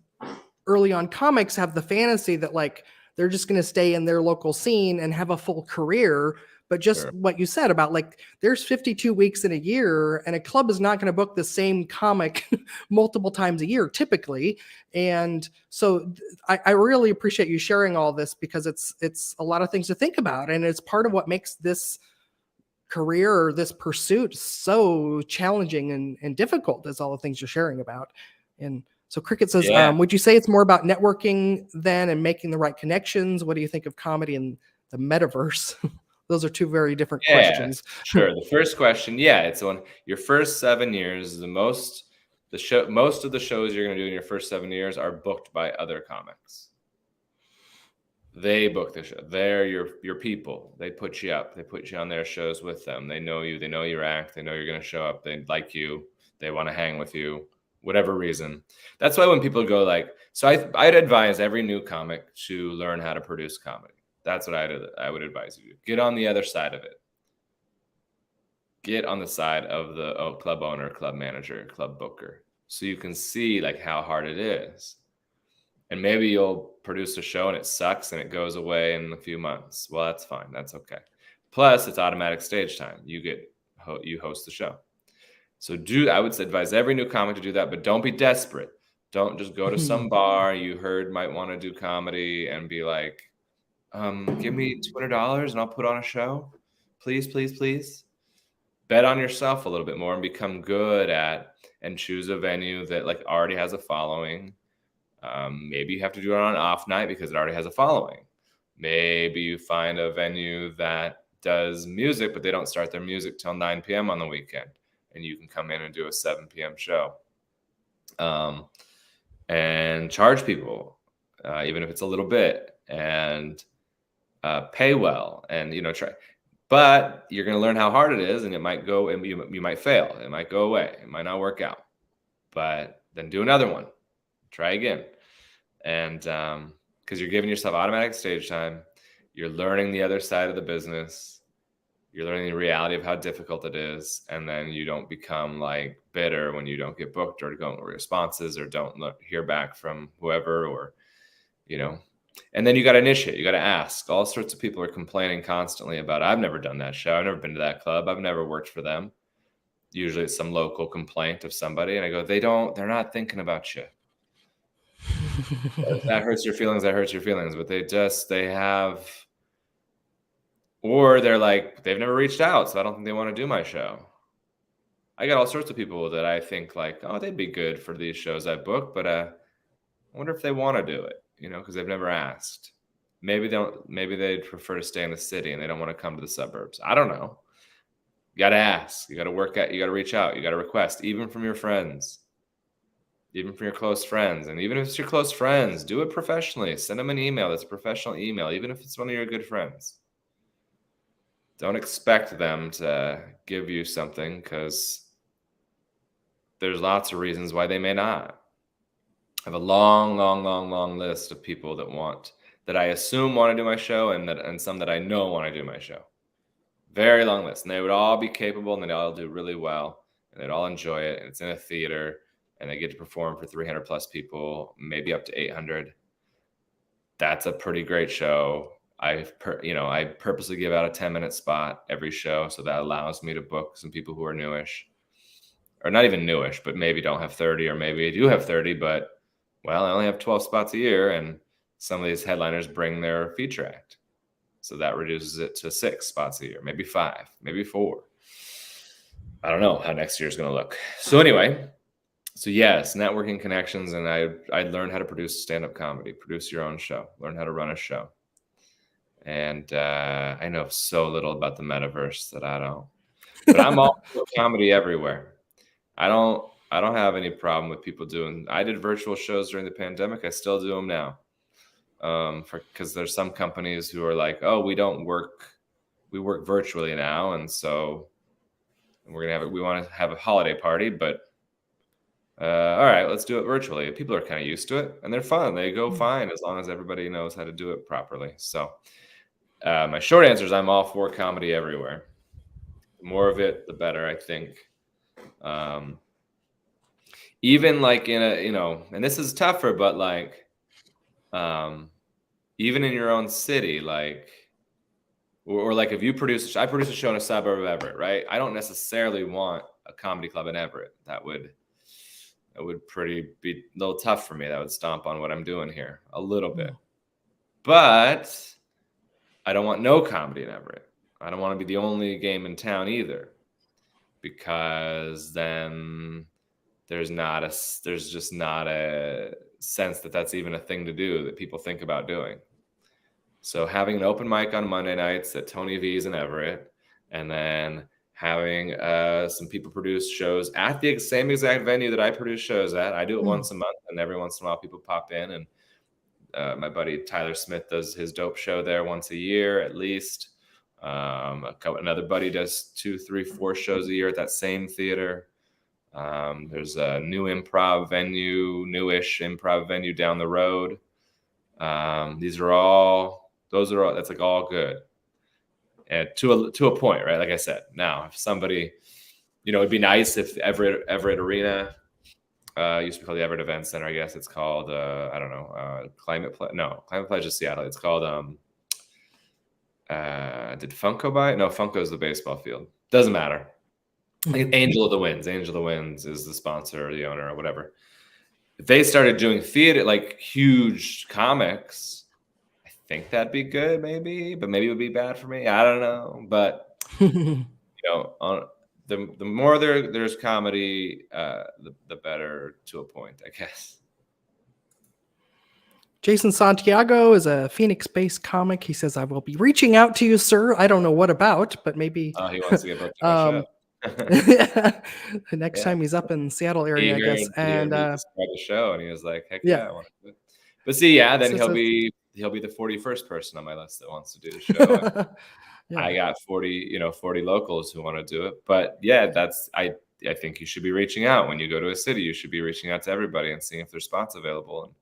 early on comics have the fantasy that like, they're just going to stay in their local scene and have a full career. But just what you said about like, there's 52 weeks in a year, and a club is not going to book the same comic multiple times a year typically. And so I really appreciate you sharing all this, because it's a lot of things to think about. And it's part of what makes this career or this pursuit so challenging and difficult, is all the things you're sharing about. And so Cricket says, would you say it's more about networking then and making the right connections? What do you think of comedy and the metaverse? Those are two very different questions. Sure. The first question, it's on your first 7 years. Most of the shows you're going to do in your first 7 years are booked by other comics. They book the show. They're your people. They put you up. They put you on their shows with them. They know you. They know your act. They know you're going to show up. They like you. They want to hang with you, whatever reason. That's why when people go like, so I'd advise every new comic to learn how to produce comedy. That's what I would advise you to do. Get on the other side of it. Get on the side of the club owner, club manager, club booker, so you can see like how hard it is. And maybe you'll produce a show and it sucks and it goes away in a few months. Well, that's fine. That's okay. Plus, it's automatic stage time. You host the show. So I would advise every new comic to do that, but don't be desperate. Don't just go to some bar you heard might want to do comedy and be like, give me $200 and I'll put on a show. Please, please, please. Bet on yourself a little bit more and become good at and choose a venue that like already has a following. Maybe you have to do it on an off night because it already has a following. Maybe you find a venue that does music, but they don't start their music till 9 p.m. on the weekend, and you can come in and do a 7 p.m. show. And charge people, even if it's a little bit, and pay well, and try. But you're going to learn how hard it is, and it might go, and you might fail. It might go away. It might not work out. But then do another one. Try again. And because you're giving yourself automatic stage time, you're learning the other side of the business. You're learning the reality of how difficult it is. And then you don't become like bitter when you don't get booked or don't get responses or don't hear back from whoever, or, and then you got to initiate, you got to ask. All sorts of people are complaining constantly about, I've never done that show. I've never been to that club. I've never worked for them. Usually it's some local complaint of somebody. And I go, they're not thinking about you. That hurts your feelings. That hurts your feelings. But they have, or they're like, they've never reached out, so I don't think they want to do my show. I got all sorts of people that I think like, oh, they'd be good for these shows I book, but I wonder if they want to do it, because they've never asked. Maybe they'd prefer to stay in the city and they don't want to come to the suburbs. I don't know. You got to ask. You got to work at. You got to reach out. You got to request, even from your friends. Even from your close friends. And even if it's your close friends, do it professionally. Send them an email that's a professional email, even if it's one of your good friends. Don't expect them to give you something, because there's lots of reasons why they may not. I have a long list of people that I assume want to do my show, and some that I know want to do my show. Very long list. And they would all be capable, and they'd all do really well, and they'd all enjoy it. And it's in a theater. And they get to perform for 300 plus people, maybe up to 800. That's a pretty great show. I purposely give out a 10-minute spot every show, so that allows me to book some people who are newish, or not even newish, but maybe don't have 30, or maybe I do have 30, but I only have 12 spots a year, and some of these headliners bring their feature act, so that reduces it to 6 spots a year, maybe 5, maybe 4. I don't know how next year is going to look. So anyway. So yes, networking connections, and I learned how to produce stand-up comedy, produce your own show, learn how to run a show. And I know so little about the metaverse that I don't. But I'm all for comedy everywhere. I don't have any problem with people doing. I did virtual shows during the pandemic. I still do them now. Because there's some companies who are like, oh, we work virtually now, and so we want to have a holiday party, but all right, let's do it virtually. People are kind of used to it, and they're fun. They go fine as long as everybody knows how to do it properly. So my short answer is I'm all for comedy everywhere. The more of it, the better, I think. Even like in a, and this is tougher, but like, even in your own city, like, or like if you I produce a show in a suburb of Everett, right? I don't necessarily want a comedy club in Everett. That would be a little tough for me. That would stomp on what I'm doing here a little bit. But I don't want no comedy in Everett. I don't want to be the only game in town either, because then there's just not a sense that that's even a thing to do that people think about doing. So having an open mic on Monday nights at Tony V's in Everett, and then having some people produce shows at the same exact venue that I produce shows at. I do it once a month, and every once in a while people pop in, and my buddy Tyler Smith does his dope show there once a year at least. Another buddy does 2, 3, 4 shows a year at that same theater. There's a newish improv venue down the road. That's like all good. And to a point, right? Like I said, now if somebody, it'd be nice if Everett Arena used to be called the Everett Event Center. I guess it's called I don't know, Climate Pledge is Seattle. It's called did Funko buy it? No, Funko's the baseball field. Doesn't matter. I think Angel of the Winds. Angel of the Winds is the sponsor or the owner or whatever. If they started doing theater, like huge comics, I think that'd be good, maybe, but maybe it would be bad for me. I don't know. But the more there's comedy, the better, to a point, I guess. Jason Santiago is a Phoenix-based comic. He says, "I will be reaching out to you, sir. I don't know what about, but maybe." Oh, he wants to get booked on my show. The next time he's up in Seattle area, I guess. And describe the show, and he was like, "Heck yeah, I want to do it." But see, then he'll be the 41st person on my list that wants to do the show. I got 40 locals who want to do it. But yeah, I think you should be reaching out when you go to a city. You should be reaching out to everybody and seeing if there's spots available. And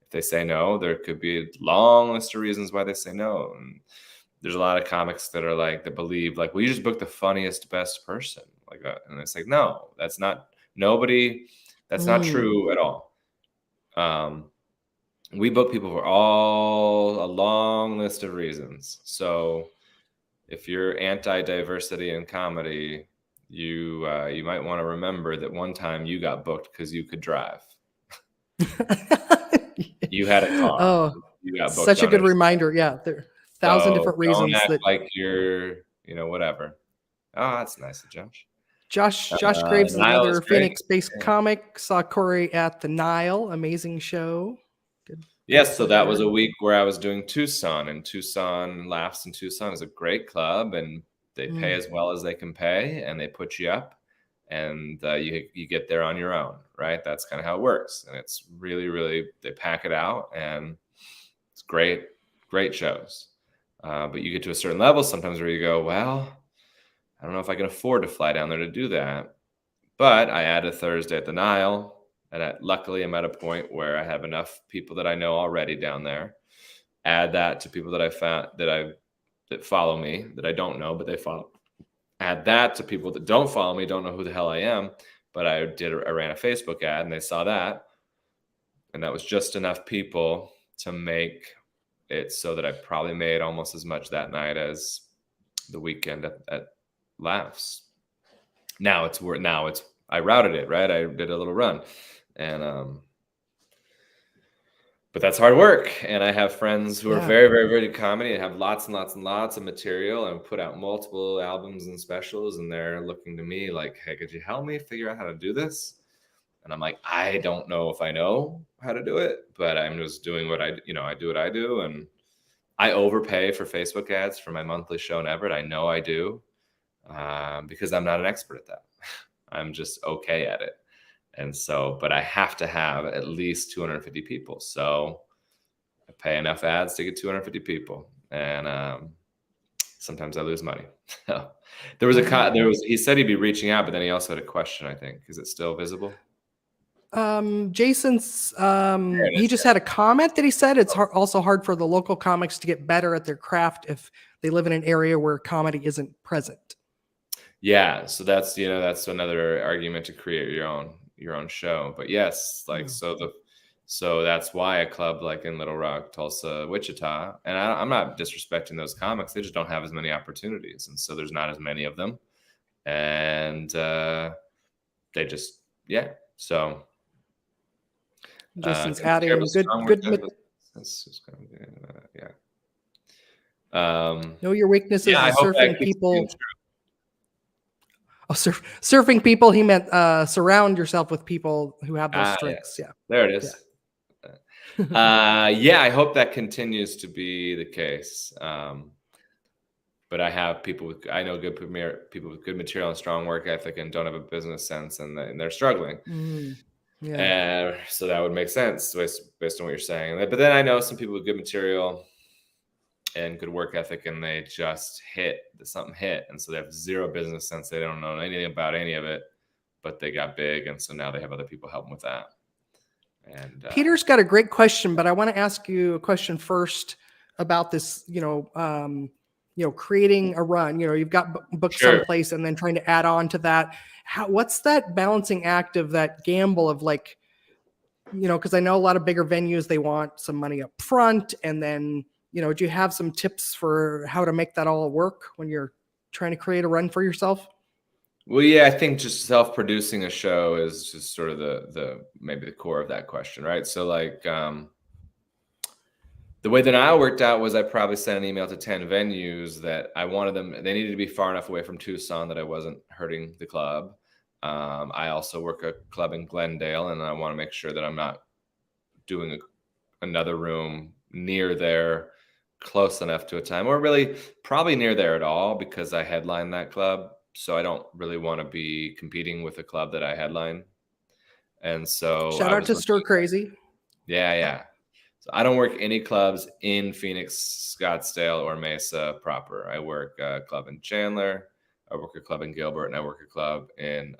if they say no, there could be a long list of reasons why they say no. And there's a lot of comics that are like, that believe like, well, you just book the funniest, best person. Like that. And it's like, no, that's not true at all. We book people for a long list of reasons. So if you're anti-diversity in comedy, you might want to remember that one time you got booked because you could drive. You had a car. Oh, you got booked. Such a good reminder. Yeah, there are 1,000 different reasons. Don't act like you're, whatever. Oh, that's nice of Josh. Josh Graves is another Phoenix-based comic. Saw Cory at the Nile. Amazing show. Good. Yes, so that was a week where I was doing Tucson, and Laughs in Tucson is a great club, and they pay as well as they can pay, and they put you up, and you get there on your own, right? That's kind of how it works, and it's really, really, they pack it out, and it's great shows. But you get to a certain level sometimes where you go, well, I don't know if I can afford to fly down there to do that. But I added Thursday at the Nile, and luckily I'm at a point where I have enough people that I know already down there. Add that to people that I found that follow me, that I don't know, but they follow. Add that to people that don't follow me, don't know who the hell I am, but I ran a Facebook ad and they saw that. And that was just enough people to make it so that I probably made almost as much that night as the weekend at Laughs. Now I routed it, right? I did a little run, and but that's hard work. And I have friends who are very, very, very good comedy and have lots and lots and lots of material and put out multiple albums and specials, and they're looking to me like, hey, could you help me figure out how to do this? And I'm like, I don't know if I know how to do it, but I'm just doing what I do what I do. And I overpay for Facebook ads for my monthly show in Everett. I know I do, because I'm not an expert at that. I'm just okay at it. And so, but I have to have at least 250 people. So I pay enough ads to get 250 people. And sometimes I lose money. He said he'd be reaching out, but then he also had a question, I think. Is it still visible? Jason's, he just had a comment that he said it's also hard for the local comics to get better at their craft if they live in an area where comedy isn't present. Yeah. So that's another argument to create your own show. But yes, like, so So that's why a club like in Little Rock, Tulsa, Wichita, and I'm not disrespecting those comics, they just don't have as many opportunities. And so there's not as many of them. And they just, yeah. So Justin's adding good. Yeah. Know your weaknesses. Yeah, I hope surfing people. Oh, surfing people. He meant surround yourself with people who have those strengths. Yeah. There it is. Yeah, I hope that continues to be the case. But I have I know good people with good material and strong work ethic and don't have a business sense, and they're struggling. Yeah. So that would make sense based on what you're saying. But then I know some people with good material and good work ethic, and they just something hit. And so they have zero business sense. They don't know anything about any of it, but they got big. And so now they have other people helping with that. And Peter's got a great question, but I want to ask you a question first about this, creating a run. You've got books someplace and then trying to add on to that. What's that balancing act of that gamble of like, because I know a lot of bigger venues, they want some money up front. And then, do you have some tips for how to make that all work when you're trying to create a run for yourself? Well, yeah, I think just self-producing a show is just sort of maybe the core of that question, right? So like the way that I worked out was I probably sent an email to 10 venues that I wanted them. They needed to be far enough away from Tucson that I wasn't hurting the club. I also work a club in Glendale, and I want to make sure that I'm not doing another room near there close enough to a time, or really probably near there at all, because I headline that club. So I don't really want to be competing with a club that I headline. And so shout out to Stir Crazy. Yeah. So I don't work any clubs in Phoenix, Scottsdale, or Mesa proper. I work a club in Chandler, I work a club in Gilbert, and I work a club in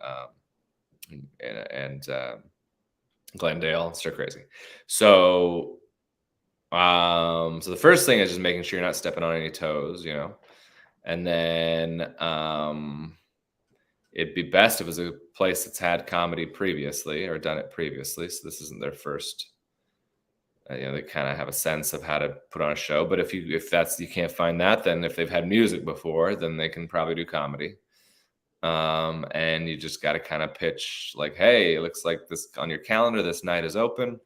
Glendale, Stir Crazy. So so the first thing is just making sure you're not stepping on any toes, and then it'd be best if it was a place that's had comedy previously or done it previously. So this isn't their first, they kind of have a sense of how to put on a show. But if you can't find that, then if they've had music before, then they can probably do comedy. And you just got to kind of pitch like, hey, it looks like this on your calendar, this night is open.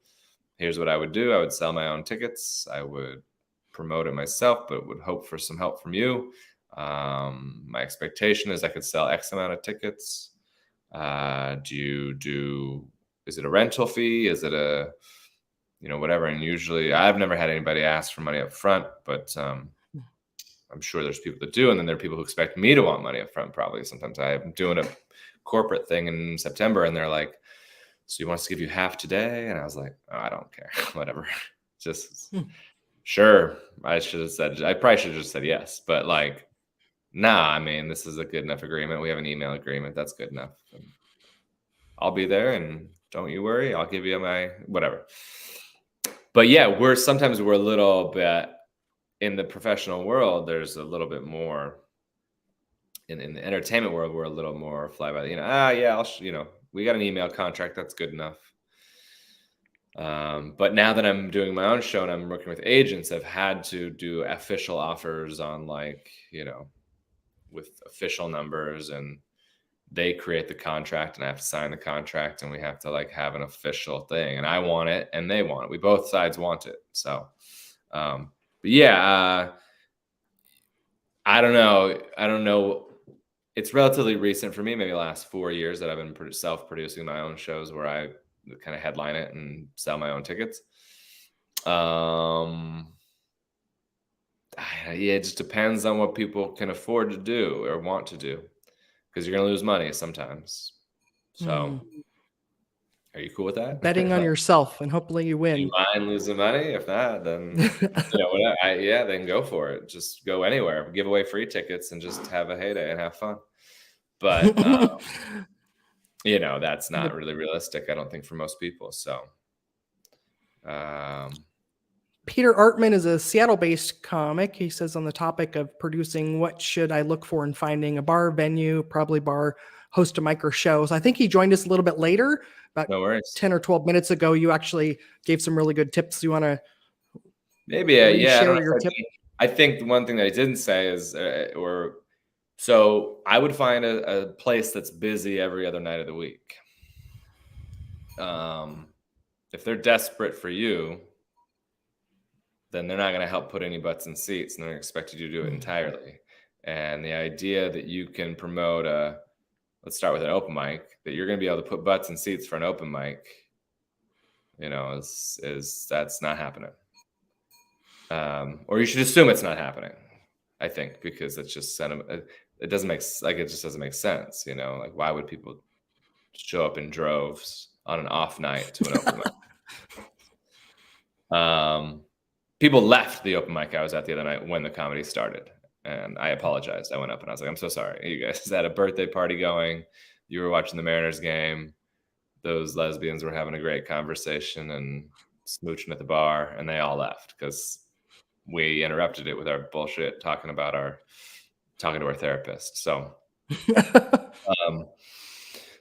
Here's what I would do. I would sell my own tickets. I would promote it myself, but would hope for some help from you. My expectation is I could sell X amount of tickets. Is it a rental fee? Is it a, whatever? And usually I've never had anybody ask for money up front, but I'm sure there's people that do. And then there are people who expect me to want money up front. Probably sometimes I'm doing a corporate thing in September and they're like, so you want us to give you half today? And I was like, oh, I don't care. Whatever. Just sure. I probably should have just said yes, but like, nah, I mean, this is a good enough agreement. We have an email agreement. That's good enough. And I'll be there and don't you worry. I'll give you my whatever. But yeah, sometimes we're a little bit in the professional world. There's a little bit more in the entertainment world. We're a little more fly by the, we got an email contract. That's good enough. But now that I'm doing my own show and I'm working with agents, I've had to do official offers on with official numbers, and they create the contract and I have to sign the contract and we have to have an official thing, and I want it and they want it. We both sides want it. So, but yeah, I don't know. It's relatively recent for me, maybe the last 4 years that I've been self-producing my own shows where I kind of headline it and sell my own tickets. Yeah, it just depends on what people can afford to do or want to do, because you're going to lose money sometimes. So are you cool with that? Betting on yourself and hopefully you win. Do you mind losing money? If not, then then go for it. Just go anywhere, give away free tickets and just have a heyday and have fun. But that's not really realistic, I don't think, for most people. So Peter Artman is a Seattle-based comic. He says on the topic of producing, what should I look for in finding a bar venue, probably bar host a micro show. So I think he joined us a little bit later, about No worries. 10 or 12 minutes ago. You actually gave some really good tips. You want to maybe yeah, I don't know your tip? I think the one thing that I didn't say is so I would find a place that's busy every other night of the week. If they're desperate for you, then they're not going to help put any butts in seats, and they're expected you to do it entirely. And the idea that you can promote let's start with an open mic, that you're going to be able to put butts in seats for an open mic, is that's not happening. Or you should assume it's not happening, I think, because it's just sentiment. It doesn't make it just doesn't make sense, like why would people show up in droves on an off night to an open mic? People left the open mic I was at the other night when the comedy started, and I apologized. I went up and I was like, I'm so sorry. You guys had a birthday party going. You were watching the Mariners game. Those lesbians were having a great conversation and smooching at the bar, and they all left because we interrupted it with our bullshit talking to our therapist. So,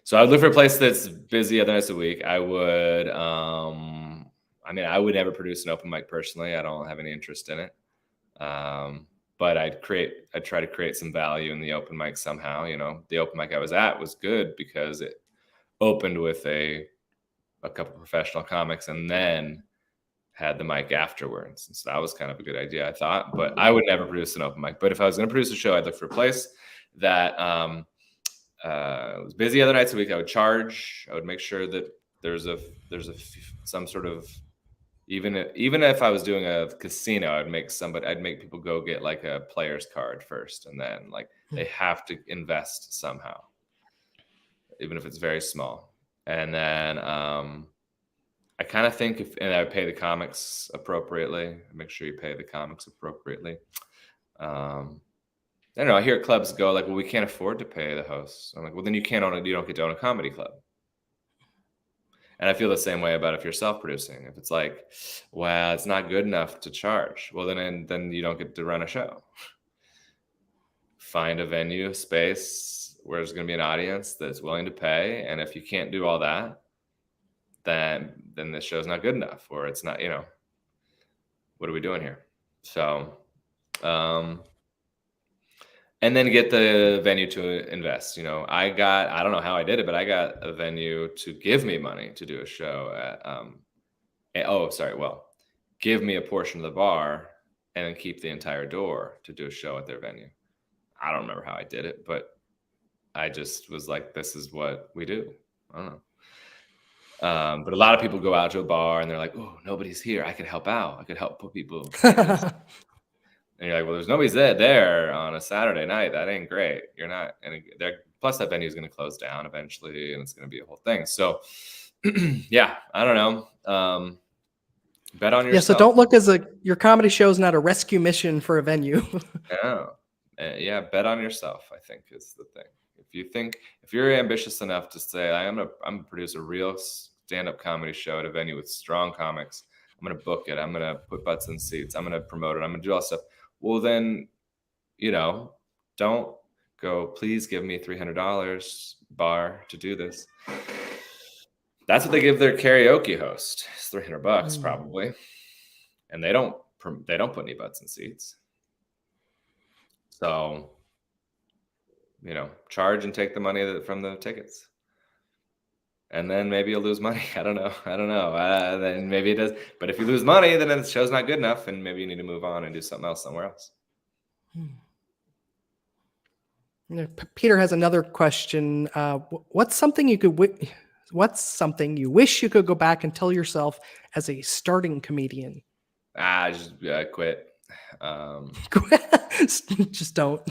so I would look for a place that's busy other nights a week. I would, I would never produce an open mic personally. I don't have any interest in it. But I'd try to create some value in the open mic somehow. The open mic I was at was good because it opened with a couple professional comics and then had the mic afterwards. And so that was kind of a good idea, I thought. But I would never produce an open mic. But if I was going to produce a show, I'd look for a place that was busy other nights a week. I would charge. I would make sure that there's some sort of, even if I was doing a casino, I'd make people go get like a player's card first, and then like they have to invest somehow, even if it's very small. And then I kind of think and I would pay the comics appropriately. Make sure you pay the comics appropriately. I don't know. I hear clubs go like, well, we can't afford to pay the hosts. I'm like, well, then you don't get to own a comedy club. And I feel the same way about if you're self-producing. If it's like, well, it's not good enough to charge, well, then you don't get to run a show. Find a venue, space where there's going to be an audience that's willing to pay. And if you can't do all that, then the show's not good enough, or it's not, what are we doing here? So, and then get the venue to invest. I don't know how I did it, but I got a venue to give me money to do a show at, give me a portion of the bar and then keep the entire door to do a show at their venue. I don't remember how I did it, but I just was like, this is what we do. I don't know. But a lot of people go out to a bar and they're like, oh, nobody's here. I could help out. I could help put people. And you're like, well, there's nobody's there on a Saturday night. That ain't great. You're not. And plus that venue is going to close down eventually, and it's going to be a whole thing. So yeah, I don't know. Bet on yourself. Yeah, so don't look your comedy show is not a rescue mission for a venue. No. Yeah, bet on yourself, I think, is the thing. If you're ambitious enough to say, I'm gonna produce a real stand-up comedy show at a venue with strong comics, I'm gonna book it, I'm gonna put butts in seats, I'm gonna promote it, I'm gonna do all that stuff. Well, then, don't go, please give me $300 bar to do this. That's what they give their karaoke host. It's $300 probably. And they don't put any butts in seats. So, charge and take the money from the tickets. And then maybe you'll lose money. I don't know. Then maybe it does. But if you lose money, then the show's not good enough, and maybe you need to move on and do something else somewhere else. Peter has another question. What's something you wish you could go back and tell yourself as a starting comedian? Just quit. Just don't.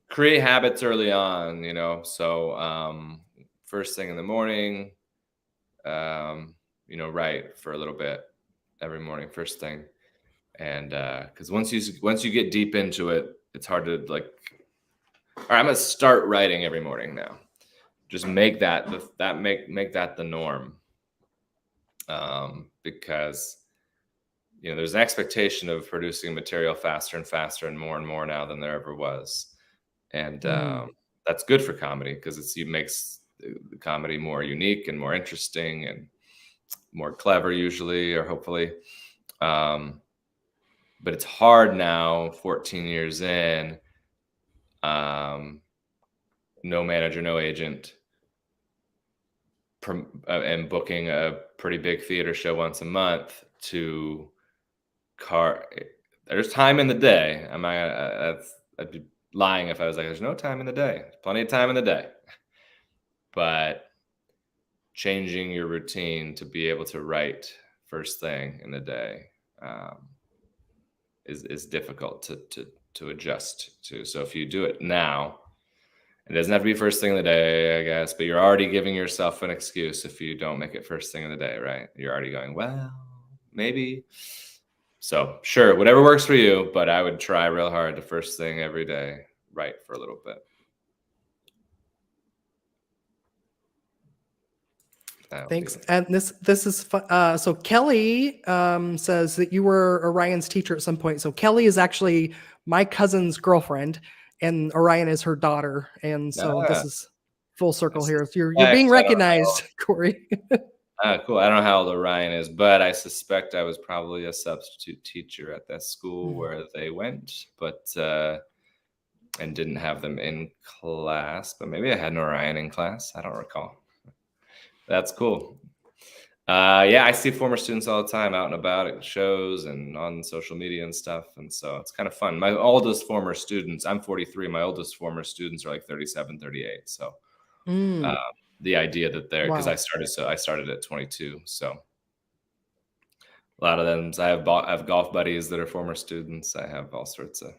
Create habits early on, So first thing in the morning, write for a little bit every morning, first thing. And because once you get deep into it, it's hard to like, all right, I'm gonna start writing every morning now. Just make that the norm. Because there's an expectation of producing material faster and faster and more now than there ever was. And that's good for comedy because it makes the comedy more unique and more interesting and more clever usually, or hopefully. But it's hard now, 14 years in, no manager, no agent, and booking a pretty big theater show once a month to there's time in the day. I'd be lying if I was like, there's no time in the day. There's plenty of time in the day. But changing your routine to be able to write first thing in the day is difficult to adjust to. So if you do it now, it doesn't have to be first thing in the day, I guess, but you're already giving yourself an excuse if you don't make it first thing in the day, right? You're already going, well, maybe. So sure, whatever works for you, but I would try real hard to first thing every day, write for a little bit. Thanks. And this is so Kelly says that you were Orion's teacher at some point. So Kelly is actually my cousin's girlfriend, and Orion is her daughter. And so this is full circle here. You're being recognized, Cory. Cool. I don't know how old Orion is, but I suspect I was probably a substitute teacher at that school where they went, but and didn't have them in class. But maybe I had an Orion in class. I don't recall. That's cool. Yeah, I see former students all the time out and about at shows and on social media and stuff. And so it's kind of fun. My oldest former students, I'm 43. My oldest former students are like 37, 38. So the idea that they're, because I started at 22. So a lot of them, I have golf buddies that are former students. I have all sorts of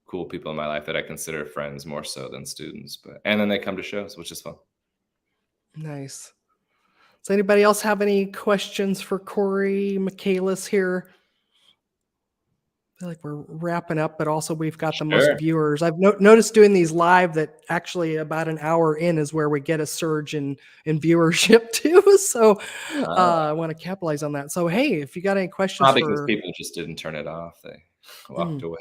cool people in my life that I consider friends more so than students. And then they come to shows, which is fun. Nice. Does anybody else have any questions for Cory Michaelis here? I feel like we're wrapping up, but also we've got the most viewers. I've noticed doing these live that actually about an hour in is where we get a surge in viewership too. So I want to capitalize on that. So, hey, if you got any questions, probably because people just didn't turn it off. They walked away.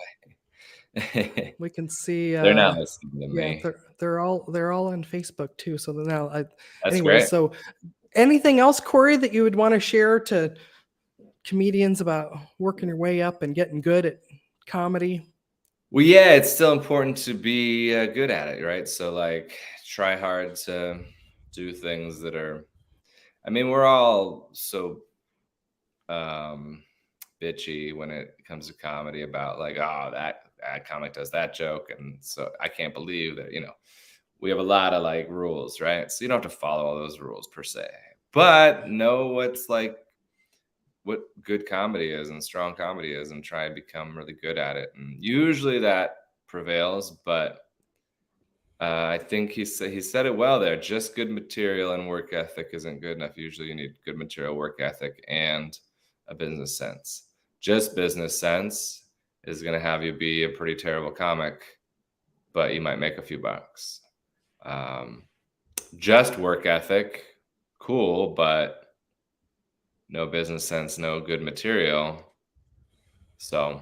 We can see they're not listening to me. They're all on Facebook too. So now, anyway, great. So anything else, Cory, that you would want to share to comedians about working your way up and getting good at comedy? Well, yeah, it's still important to be good at it, right? So like, try hard to do things that are. I mean, we're all so bitchy when it comes to comedy about like, oh, that comic does that joke, and so I can't believe that, we have a lot of like rules, right? So you don't have to follow all those rules per se, but know what good comedy is and strong comedy is, and try and become really good at it. And usually that prevails, but I think he said it well there. Just good material and work ethic isn't good enough. Usually you need good material, work ethic, and a business sense. Just business sense is going to have you be a pretty terrible comic, but you might make a few bucks. Just work ethic, cool, but no business sense, no good material. So I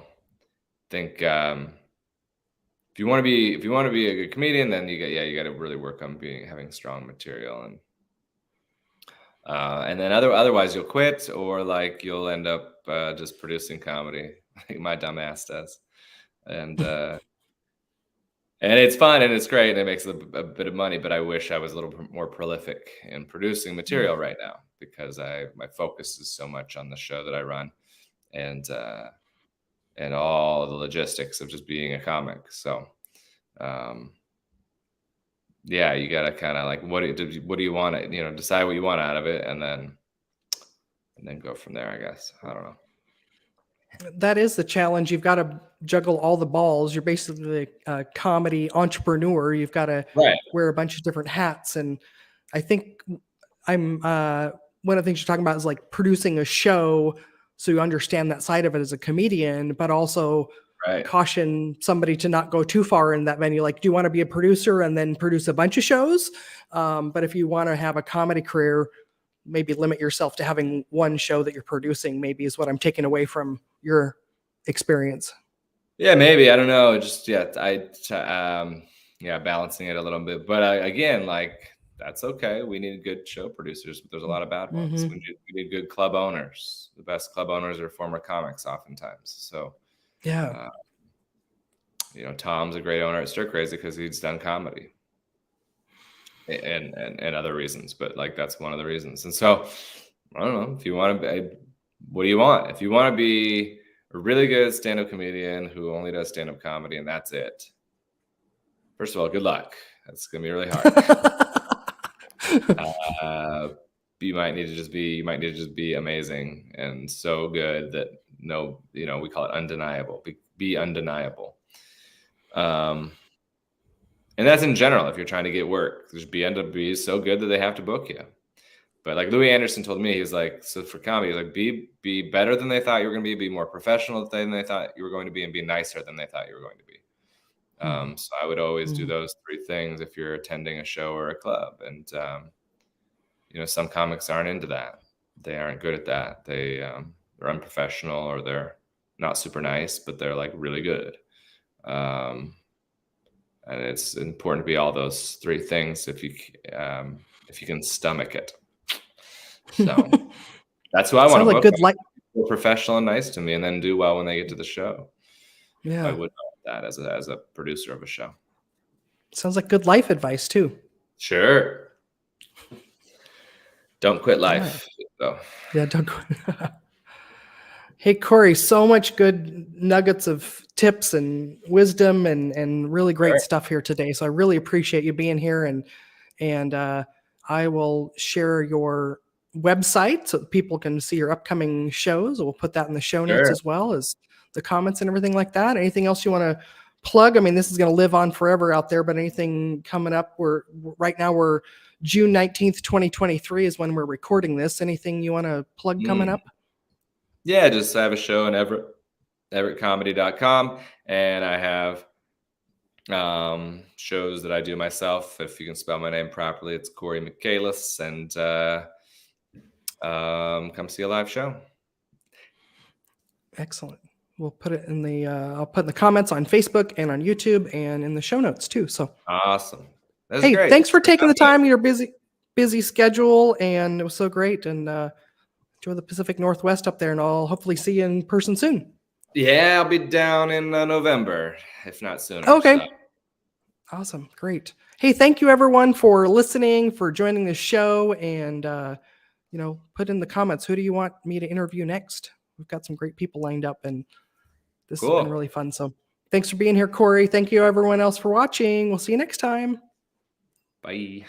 think if you want to be a good comedian, then you got to really work on having strong material, and then otherwise you'll quit, or like you'll end up just producing comedy like my dumb ass does, and it's fun and it's great and it makes a bit of money. But I wish I was a little more prolific in producing material right now, because my focus is so much on the show that I run, and all the logistics of just being a comic. So, yeah, you gotta kind of like, what do you want to, decide what you want out of it, and then go from there, I guess. I don't know. That is the challenge. You've got to juggle all the balls. You're basically a comedy entrepreneur. You've got to wear a bunch of different hats. And I think one of the things you're talking about is like producing a show, so you understand that side of it as a comedian, but also caution somebody to not go too far in that venue. Like, do you want to be a producer and then produce a bunch of shows? But if you want to have a comedy career, maybe limit yourself to having one show that you're producing, maybe, is what I'm taking away from your experience. Yeah, maybe. I don't know. Just, balancing it a little bit. But again, like, that's okay. We need good show producers, but there's a lot of bad ones. Mm-hmm. We need good club owners. The best club owners are former comics oftentimes. So Yeah. Tom's a great owner at Stir Crazy because he's done comedy and other reasons, but like, that's one of the reasons. And so I don't know, if you want to be, what do you want? If you want to be a really good stand-up comedian who only does stand-up comedy and that's it, first of all, good luck. That's gonna be really hard. You might need to just be amazing and so good that we call it undeniable. Be undeniable. And that's in general. If you're trying to get work, just end up be so good that they have to book you. But like Louis Anderson told me, he was like, so for comedy, he was like, be better than they thought you were going to be more professional than they thought you were going to be, and be nicer than they thought you were going to be. So I would always do those three things if you're attending a show or a club. And some comics aren't into that. They aren't good at that. They're unprofessional, or they're not super nice, but they're like really good. And it's important to be all those three things if you can stomach it. So that's who I want to book. Good life. Professional and nice to me, and then do well when they get to the show. Yeah, I would know that as a producer of a show. Sounds like good life advice too. Sure. Don't quit life. Yeah, yeah, don't quit. Hey, Cory, so much good nuggets of tips and wisdom and really great stuff here today. So I really appreciate you being here, and I will share your website so that people can see your upcoming shows. We'll put that in the show notes as well as the comments and everything like that. Anything else you want to plug? I mean, this is going to live on forever out there, but anything coming up? Right now we're June 19th, 2023 is when we're recording this. Anything you want to plug coming up? Yeah, just I have a show in everettcomedy.com, and I have shows that I do myself. If you can spell my name properly, it's Cory Michaelis, and come see a live show. Excellent. We'll put it in the I'll put in the comments on Facebook and on YouTube and in the show notes too. So awesome. That's hey, great. Thanks for taking the time. Your busy schedule, and it was so great. And enjoy the Pacific Northwest up there, and I'll hopefully see you in person soon. Yeah, I'll be down in November, if not sooner. Okay. So. Awesome. Great. Hey, thank you everyone for listening, for joining the show, and put in the comments, who do you want me to interview next? We've got some great people lined up, and this has been really fun. So thanks for being here, Cory. Thank you everyone else for watching. We'll see you next time. Bye.